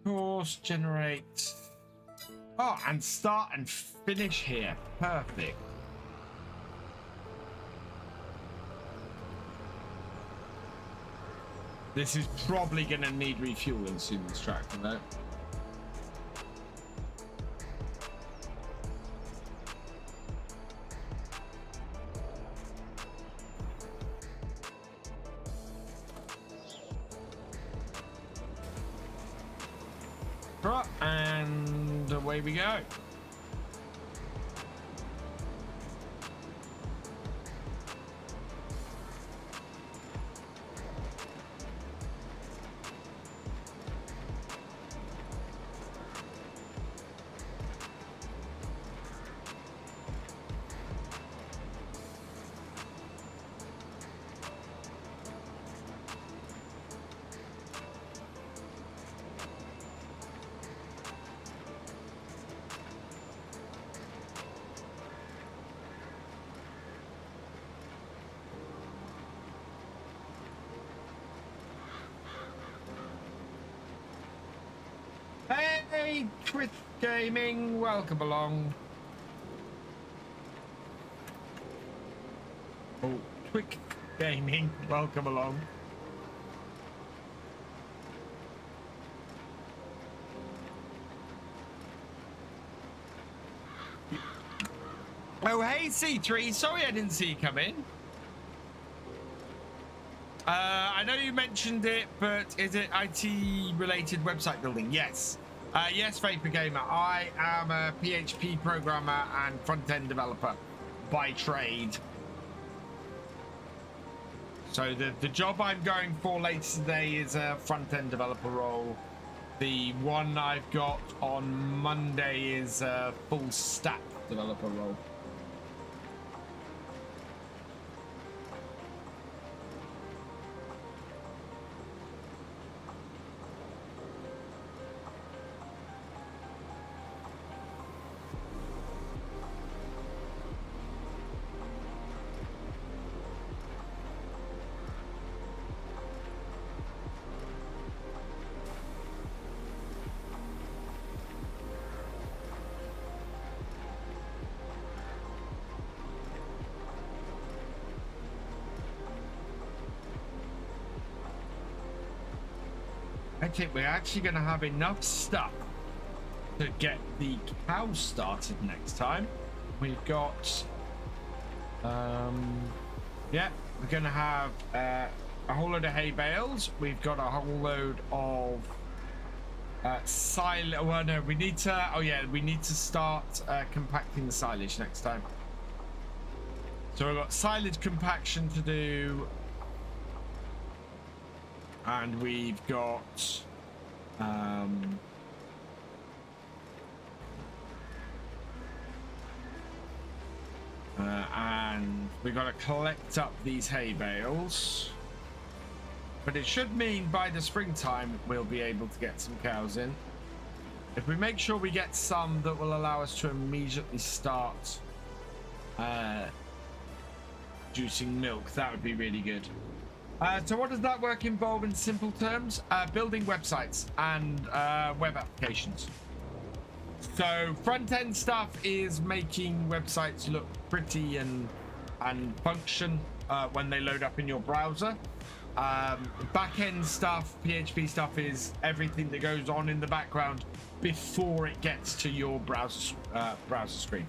Course generate. Oh, and start and finish here. Perfect. This is probably going to need refueling soon, this tractor, though. Right, and away we go. Hey, Twitch Gaming, welcome along. Oh, Twitch Gaming, welcome along. Oh, hey, C3, sorry I didn't see you come in. I know you mentioned it, but is it IT-related website building? Yes. Yes, Vapor Gamer. I am a PHP programmer and front-end developer by trade. So the job I'm going for later today is a front-end developer role. The one I've got on Monday is a full-stack developer role. I think we're actually going to have enough stuff to get the cows started next time. We've got, yeah, we're going to have a whole load of hay bales. We've got a whole load of silage. Well, no, we need to, oh yeah, we need to start compacting the silage next time. So we've got silage compaction to do. And we've got and we've got to collect up these hay bales, but it should mean by the springtime we'll be able to get some cows in. If we make sure we get some that will allow us to immediately start juicing milk, that would be really good. So what does that work involve in simple terms? Building websites and web applications. So front-end stuff is making websites look pretty and function when they load up in your browser. Back-end stuff, PHP stuff, is everything that goes on in the background before it gets to your browser screen.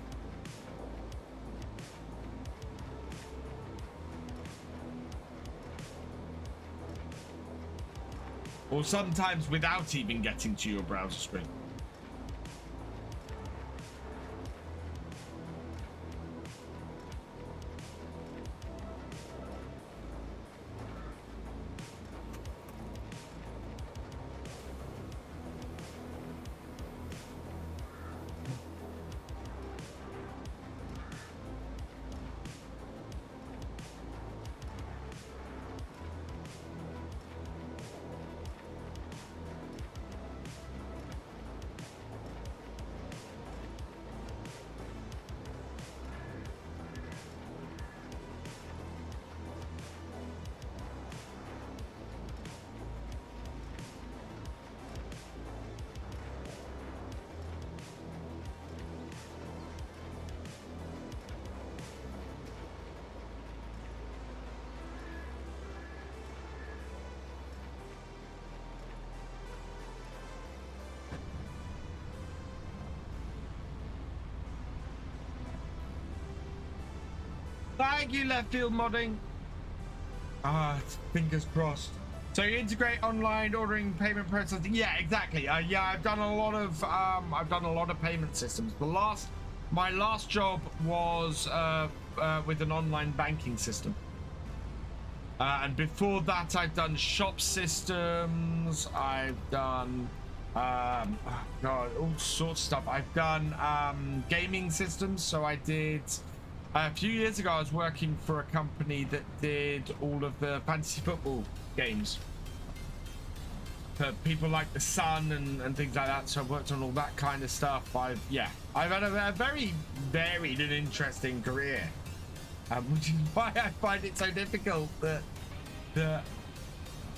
Or sometimes without even getting to your browser screen. Thank you, left field modding. Fingers crossed. So you integrate online ordering, payment processing. Yeah, exactly. Yeah, I've done a lot of payment systems. My last job was with an online banking system. And before that, I've done shop systems. I've done God, all sorts of stuff. I've done gaming systems. So I did. A few years ago, I was working for a company that did all of the fantasy football games for people like the Sun and things like that. So I worked on all that kind of stuff. I've had a very varied and interesting career, which is why I find it so difficult that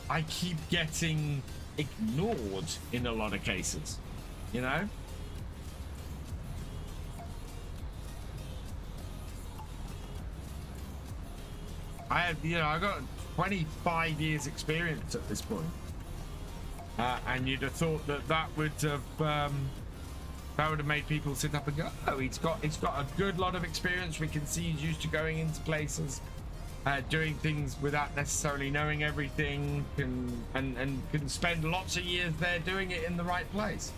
I keep getting ignored in a lot of cases, you know? I've got 25 years experience at this point. And you'd have thought that would have made people sit up and go, oh, he's got a good lot of experience. We can see he's used to going into places, doing things without necessarily knowing everything, and can spend lots of years there doing it in the right place.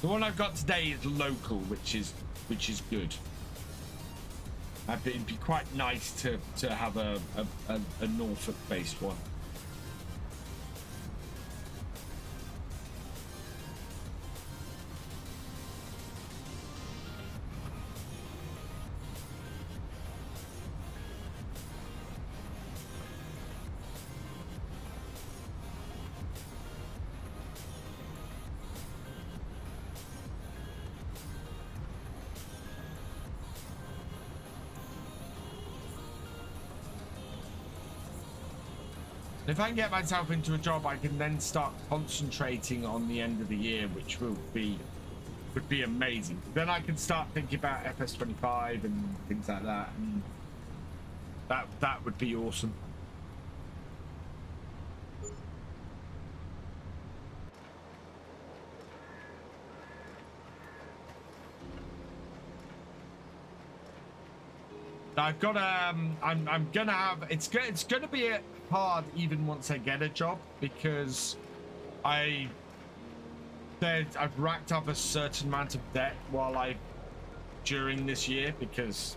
The one I've got today is local, which is good. It'd be quite nice to have a Norfolk-based one. If I can get myself into a job, I can then start concentrating on the end of the year, which will be would be amazing. Then I can start thinking about FS25 and things like that, and that would be awesome. I've got I'm gonna have it's gonna be hard even once I get a job, because I've racked up a certain amount of debt during this year because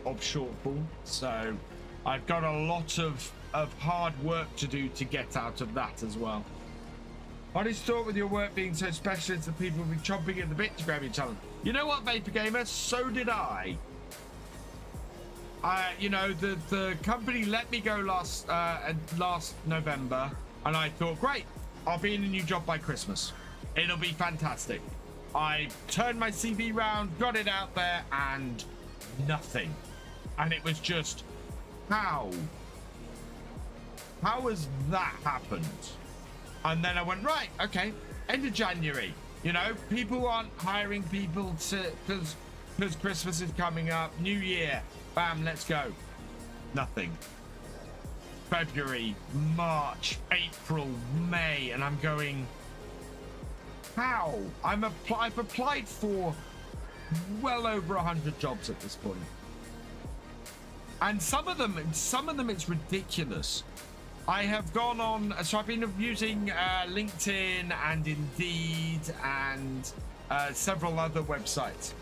of shortfall. So I've got a lot of hard work to do to get out of that as well. I just thought with your work being so specialist that people will be chomping at the bit to grab your talent. You know what, Vapor Gamer? So did I. You know, the company let me go last November, and I thought, great, I'll be in a new job by Christmas. It'll be fantastic. I turned my CV round, got it out there, and nothing. And it was just, how has that happened? And then I went, right, okay, end of January. You know, people aren't hiring people because Christmas is coming up, New Year. Bam, let's go. Nothing. February, March, April, May, and I'm going, how? I've applied for well over 100 jobs at this point. And some of them it's ridiculous. I have gone on, so I've been using LinkedIn and Indeed and several other websites.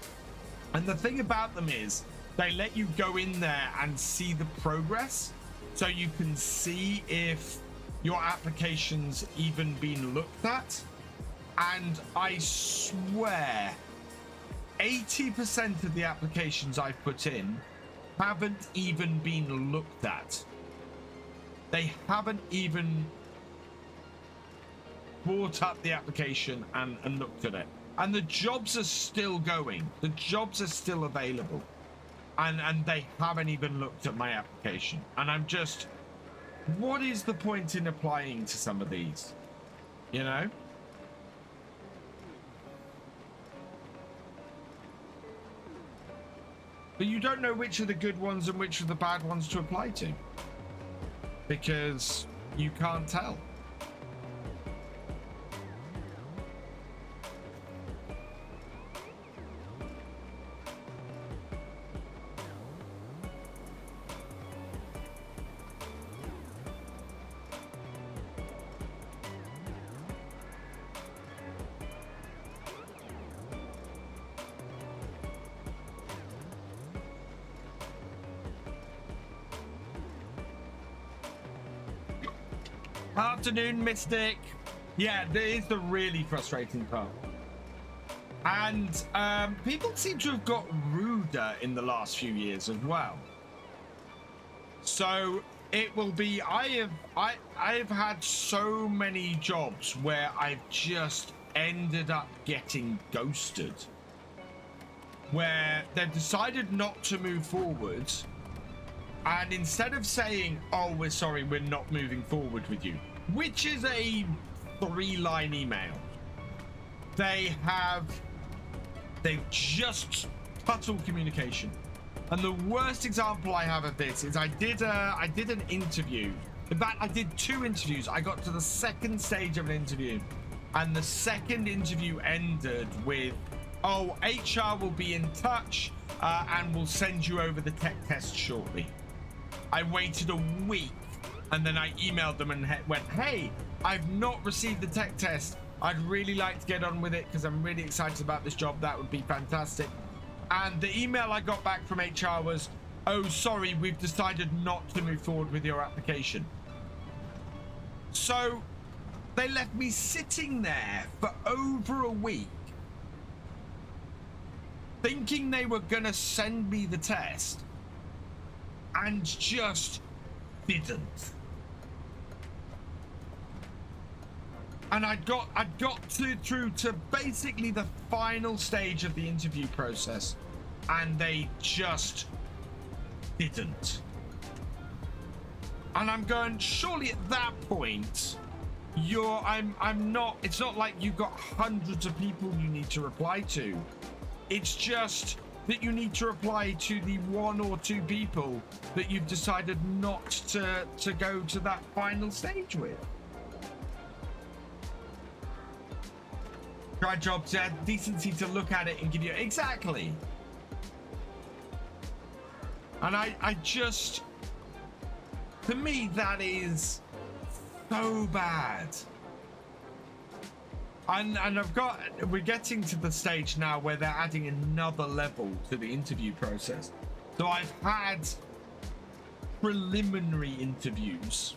And the thing about them is, they let you go in there and see the progress, so you can see if your application's even been looked at. And I swear 80% of the applications I've put in haven't even been looked at. They haven't even brought up the application and looked at it. And the jobs are still going. The jobs are still available. And they haven't even looked at my application. And I'm just, what is the point in applying to some of these? You know? But you don't know which are the good ones and which are the bad ones to apply to, because you can't tell. Afternoon, Mystic. Yeah, there is the really frustrating part. And people seem to have got ruder in the last few years as well. So it will be, I've had so many jobs where I've just ended up getting ghosted, where they've decided not to move forward. And instead of saying, oh, we're sorry, we're not moving forward with you, which is a 3-line email, they've just cut all communication. And the worst example I have of this is I did an interview. In fact, I did 2 interviews. I got to the second stage of an interview, and the second interview ended with, oh, HR will be in touch and will send you over the tech test shortly. I waited a week, and then I emailed them and went, hey, I've not received the tech test. I'd really like to get on with it because I'm really excited about this job. That would be fantastic. And the email I got back from HR was, oh, sorry, we've decided not to move forward with your application. So they left me sitting there for over a week, thinking they were going to send me the test, and just didn't. And I got through to basically the final stage of the interview process, and they just didn't. And I'm going, surely at that point I'm not, it's not like you've got hundreds of people you need to reply to. It's just that you need to reply to the 1 or 2 people that you've decided not to go to that final stage with. Try jobs, had decency to look at it and give you exactly. And I just, to me, that is so bad. And we're getting to the stage now where they're adding another level to the interview process. So I've had preliminary interviews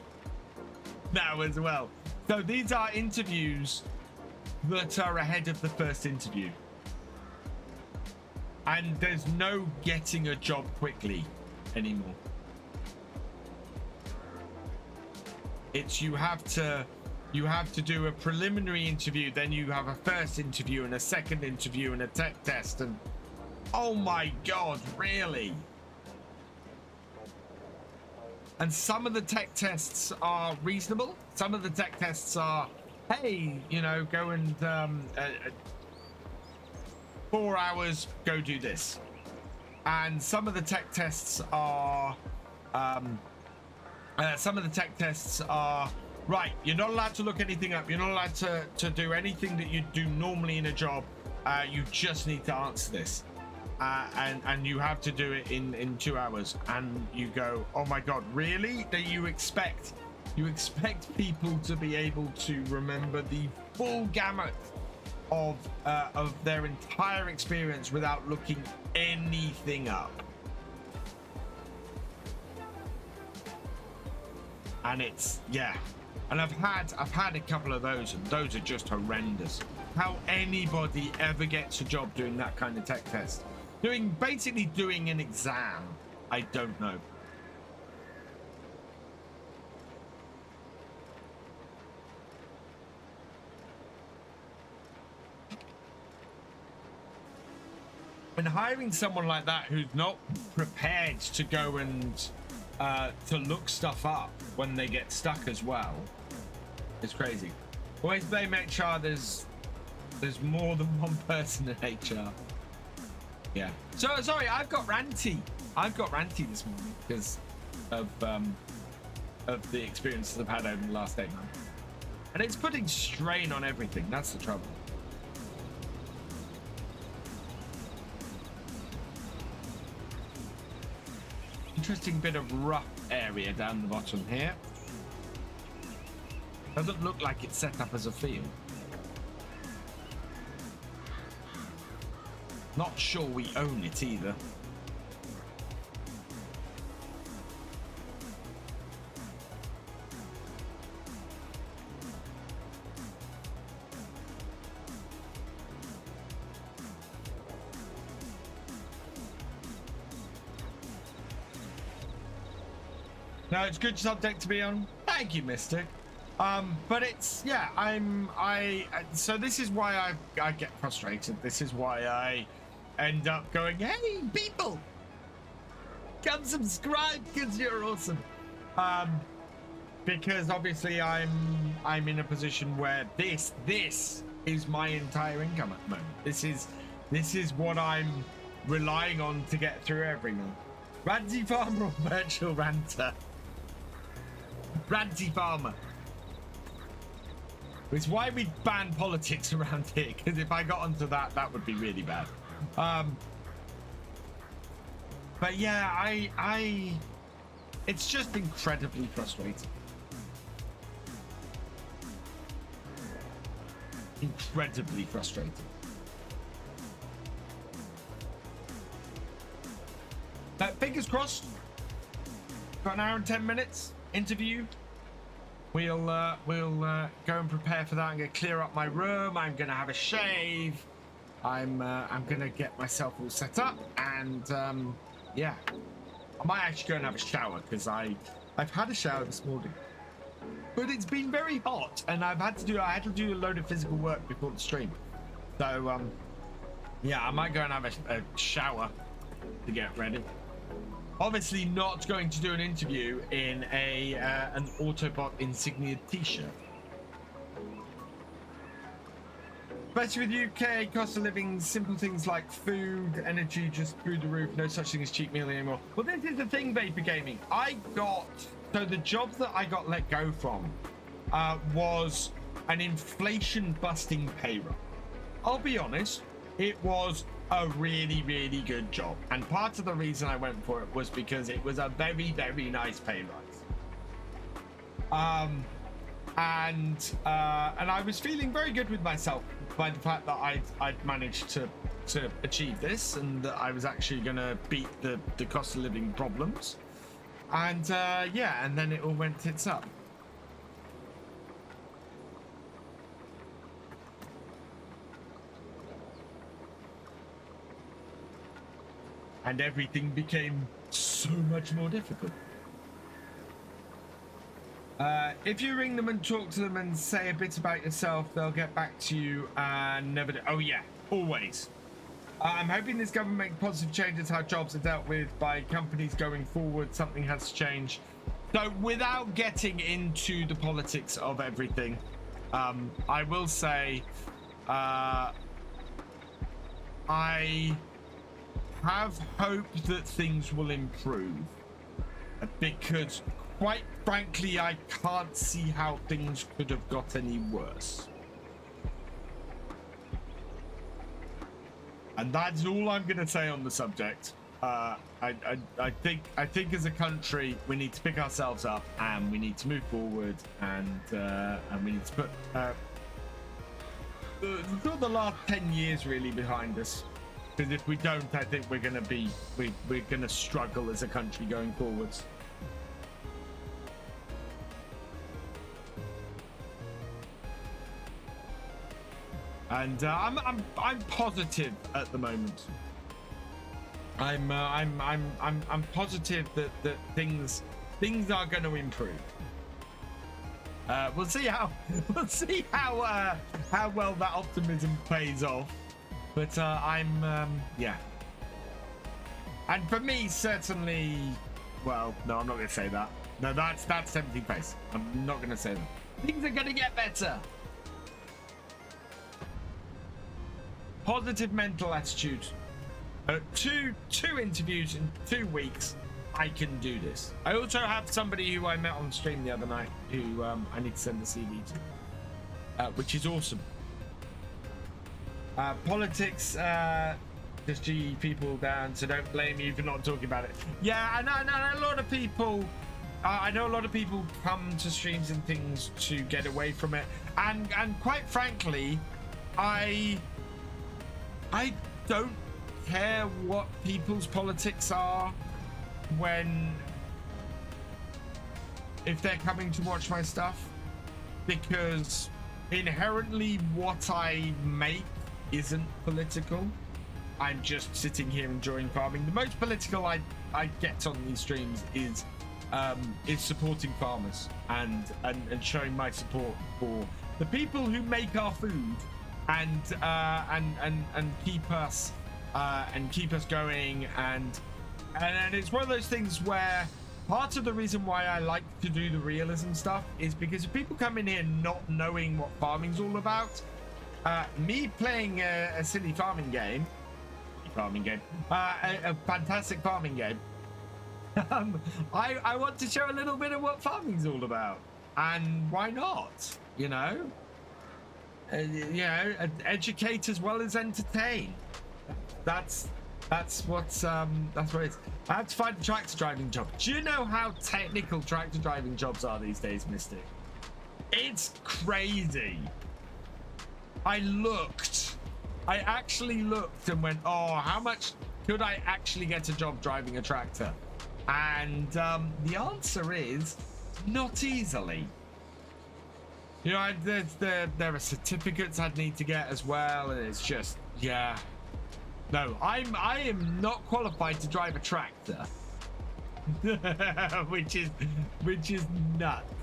now as well. So these are interviews that are ahead of the first interview. And there's no getting a job quickly anymore. It's you have to do a preliminary interview, then you have a first interview and a second interview and a tech test, and oh my god, really? And some of the tech tests are reasonable. Some of the tech tests are, hey, you know, go and 4 hours, go do this. And some of the tech tests are right, you're not allowed to look anything up, you're not allowed to do anything that you do normally in a job. You just need to answer this, and you have to do it in 2 hours. And you go, oh my god, really? That you expect people to be able to remember the full gamut of their entire experience without looking anything up? And it's, yeah. And I've had a couple of those, and those are just horrendous. How anybody ever gets a job doing that kind of tech test, basically doing an exam, I don't know. And hiring someone like that who's not prepared to go and to look stuff up when they get stuck as well, it's crazy. Always blame HR. There's more than one person in HR. Yeah. So sorry, I've got ranty this morning because of the experiences I've had over the last 8 months, and it's putting strain on everything. That's the trouble. Interesting bit of rough area down the bottom here. Doesn't look like it's set up as a field. Not sure we own it either. No, it's good subject to be on. Thank you, Mystic. But it's, yeah, so this is why I get frustrated. This is why I end up going, hey, people, come subscribe because you're awesome. Because obviously I'm in a position where this is my entire income at the moment. This is what I'm relying on to get through every month. Ranty Farmer or Virtual Ranter? Ranty Farmer. It's why we ban politics around here, because if I got onto that would be really bad. But yeah, it's just incredibly frustrating. Incredibly frustrating. Fingers crossed. Got an hour and 10 minutes interview. We'll go and prepare for that. I'm gonna clear up my room. I'm gonna have a shave. I'm gonna get myself all set up, and yeah, I might actually go and have a shower because I've had a shower this morning, but it's been very hot, and I had to do a load of physical work before the stream. So yeah, I might go and have a shower to get ready. Obviously not going to do an interview in an Autobot insignia t-shirt. Especially with UK cost of living, simple things like food, energy just through the roof. No such thing as cheap meal anymore. Well, this is the thing, Vapor Gaming. So the job that I got let go from was an inflation-busting pay rise. I'll be honest, it was a really, really good job. And part of the reason I went for it was because it was a very, very nice pay rise. And I was feeling very good with myself by the fact that I'd managed to achieve this, and that I was actually going to beat the cost of living problems. And yeah, and then it all went tits up. And everything became so much more difficult. If you ring them and talk to them and say a bit about yourself, they'll get back to you and never do. Oh yeah, always. I'm hoping this government make positive changes how jobs are dealt with by companies going forward. Something has to change. So without getting into the politics of everything, I will say I have hope that things will improve, because quite frankly, I can't see how things could have got any worse. And that's all I'm going to say on the subject. I think as a country, we need to pick ourselves up and we need to move forward, and we need to put the last 10 years really behind us. Because if we don't, I think we're going to struggle as a country going forwards. And I'm positive at the moment. I'm positive that things are going to improve. We'll see how well that optimism pays off. But yeah. And for me, certainly, well, no, I'm not going to say that. No, that's 17th place. I'm not going to say that. Things are going to get better. Positive mental attitude. Two interviews in 2 weeks. I can do this. I also have somebody who I met on stream the other night who I need to send the CV to, which is awesome. Politics just G people down, so don't blame me for not talking about it. Yeah, I know a lot of people. I know a lot of people come to streams and things to get away from it, and quite frankly, I don't care what people's politics are if they're coming to watch my stuff, because inherently what I make isn't political. I'm just sitting here enjoying farming. The most political I get on these streams is supporting farmers and showing my support for the people who make our food and keep us going, and it's one of those things where part of the reason why I like to do the realism stuff is because if people come in here not knowing what farming's all about, me playing a silly farming game, a fantastic farming game, I want to show a little bit of what farming's all about, and why not? You know, educate as well as entertain. That's what it is. I have to find a tractor driving job. Do you know how technical tractor driving jobs are these days, Mystic? It's crazy. I actually looked and went, oh, how much could I actually get a job driving a tractor? And the answer is not easily. You know, there are certificates I'd need to get as well, and it's just, yeah. No, I am not qualified to drive a tractor, which is nuts.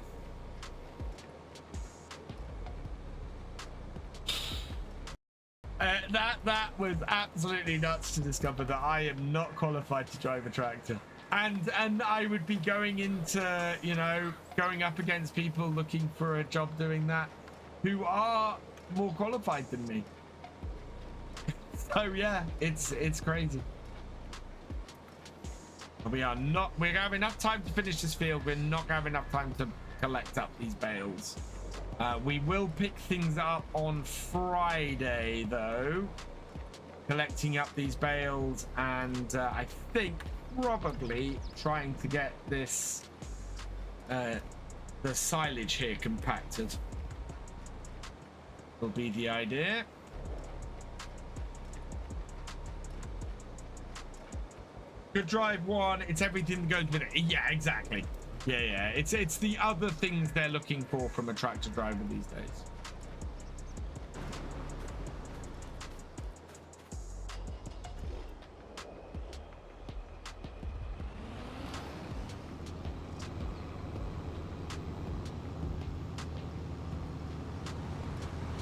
That was absolutely nuts to discover that I am not qualified to drive a tractor, and I would be going into, you know, going up against people looking for a job doing that who are more qualified than me. So yeah, it's crazy. But we're gonna have enough time to finish this field. We're not gonna have enough time to collect up these bales. We will pick things up on Friday though, collecting up these bales, and I think probably trying to get this the silage here compacted will be the idea. Good drive one. It's everything that goes with it. Yeah, exactly. Yeah. It's the other things they're looking for from a tractor driver these days.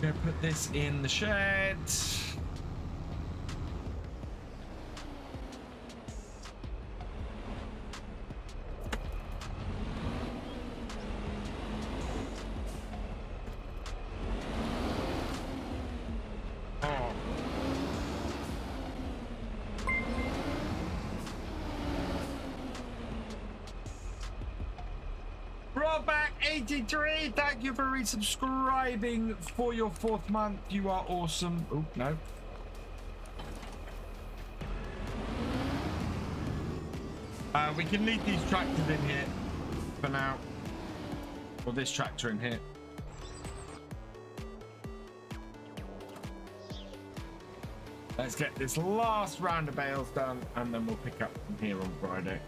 Gonna put this in the shed. Back 83, thank you for resubscribing for your 4th month. You are awesome. Oh no, we can leave these tractors in here for now, or this tractor in here. Let's get this last round of bales done, and then we'll pick up from here on Friday.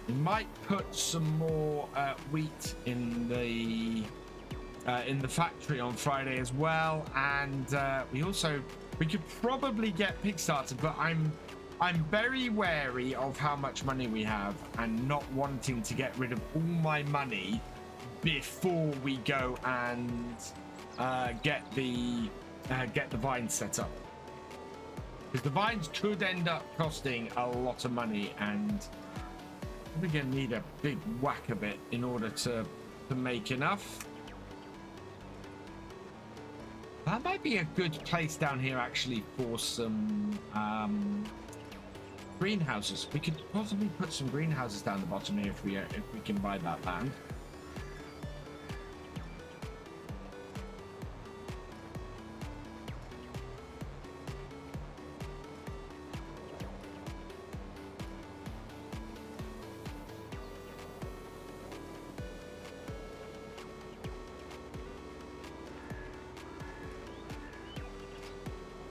We might put some more wheat in the factory on Friday as well, and we could probably get pig started, but I'm very wary of how much money we have and not wanting to get rid of all my money before we go and get the vines set up, because the vines could end up costing a lot of money, and we're gonna need a big whack of it in order to make enough. That might be a good place down here actually for some greenhouses. We could possibly put some greenhouses down the bottom here if we can buy that land.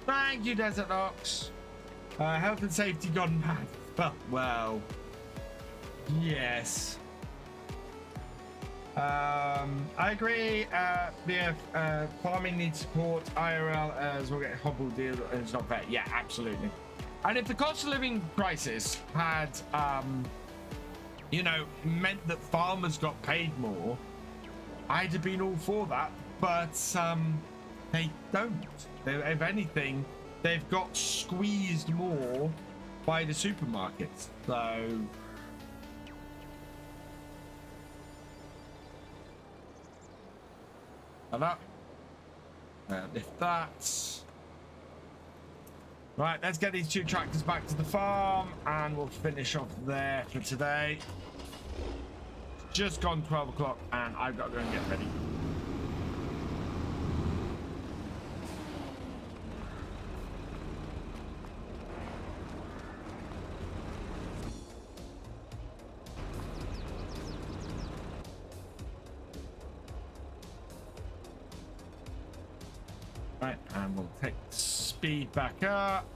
Thank you, Desert Ox. Health and safety gone mad. Well, yes. I agree. Farming needs support. IRL as we'll get a hobble deal, and it's not fair. Yeah, absolutely. And if the cost of living crisis had, meant that farmers got paid more, I'd have been all for that. But they don't. If anything, they've got squeezed more by the supermarkets. So lift that. Right, let's get these 2 tractors back to the farm, and we'll finish off there for today. Just gone 12 o'clock, and I've got to go and get ready. Right, and we'll take speed back up.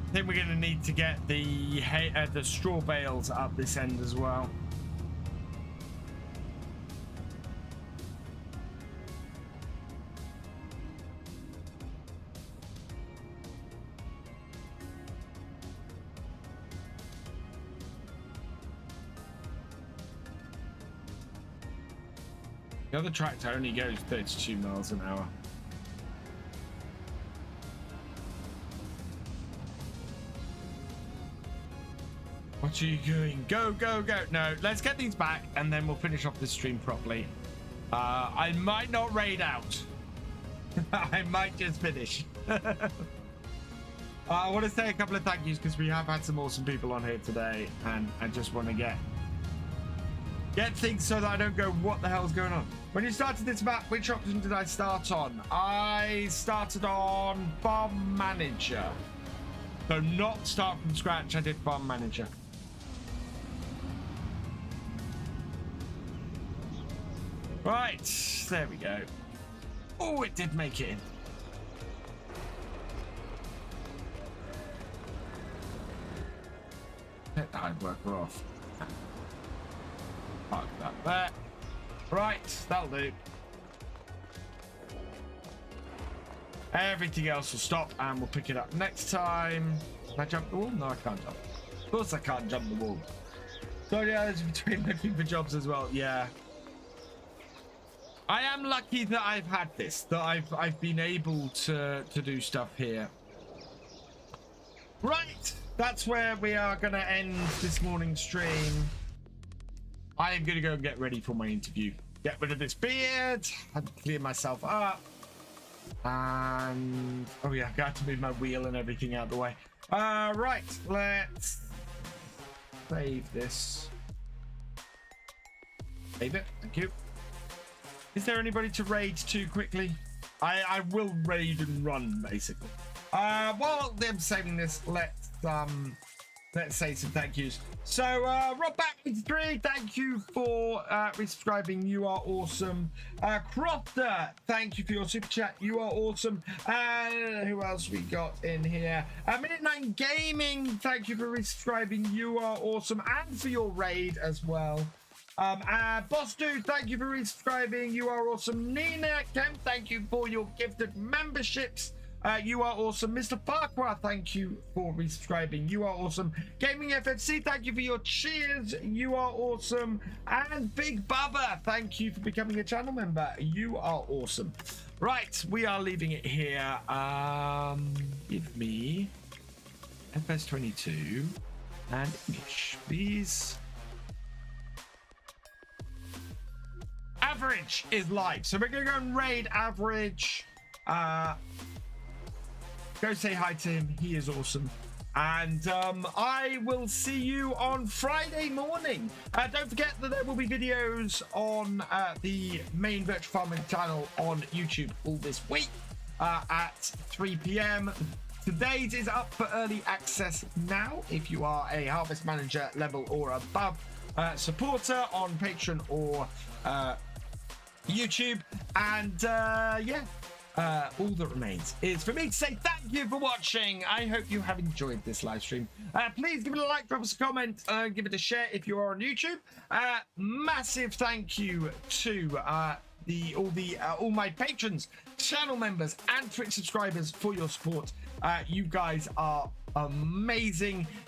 I think we're going to need to get the straw bales up this end as well. The other tractor only goes 32 miles an hour. What are you doing? Go, go, go. No, let's get these back and then we'll finish off this stream properly. I might not raid out. I might just finish. I want to say a couple of thank yous because we have had some awesome people on here today, and I just want to get things so that I don't go, what the hell's going on? When you started this map, which option did I start on? I started on Farm Manager. So not start from scratch, I did Farm Manager. Right, there we go. Oh, it did make it in. Let the hard worker off. Park that there. Right, that'll do. Everything else will stop and we'll pick it up next time. Can I jump the wall? No, I can't jump. Of course I can't jump the wall. So yeah, it's between looking for jobs as well. Yeah. I am lucky that I've had this, that I've been able to do stuff here. Right, that's where we are going to end this morning's stream. I am going to go and get ready for my interview. Get rid of this beard, and clear myself up. And oh yeah, I got to move my wheel and everything out of the way. Right, let's save this. Save it, thank you. Is there anybody to raid to quickly? I will raid and run basically. While I'm saving this, let's say some thank yous. So Rob Back83, thank you for resubscribing. You are awesome. Crofter, thank you for your super chat. You are awesome. Who else we got in here? Minute 9 Gaming, thank you for resubscribing. You are awesome, and for your raid as well. Boss Dude, thank you for resubscribing. You are awesome. Nina Kemp, thank you for your gifted memberships. You are awesome. Mr. Farquhar, thank you for resubscribing. You are awesome. GamingFFC, thank you for your cheers. You are awesome. And Big Bubba, thank you for becoming a channel member. You are awesome. Right, we are leaving it here. Give me FS22 and English, please. Average is live, so we're gonna go and raid Average. Go say hi to him, he is awesome. And I will see you on Friday morning. Don't forget that there will be videos on the main virtual farming channel on YouTube all this week at 3 p.m. Today's is up for early access now if you are a Harvest Manager level or above supporter on Patreon or YouTube. And yeah, all that remains is for me to say thank you for watching. I hope you have enjoyed this live stream. Please give it a like, drop us a comment, give it a share if you are on YouTube. Massive thank you to all my patrons, channel members, and Twitch subscribers for your support. You guys are amazing.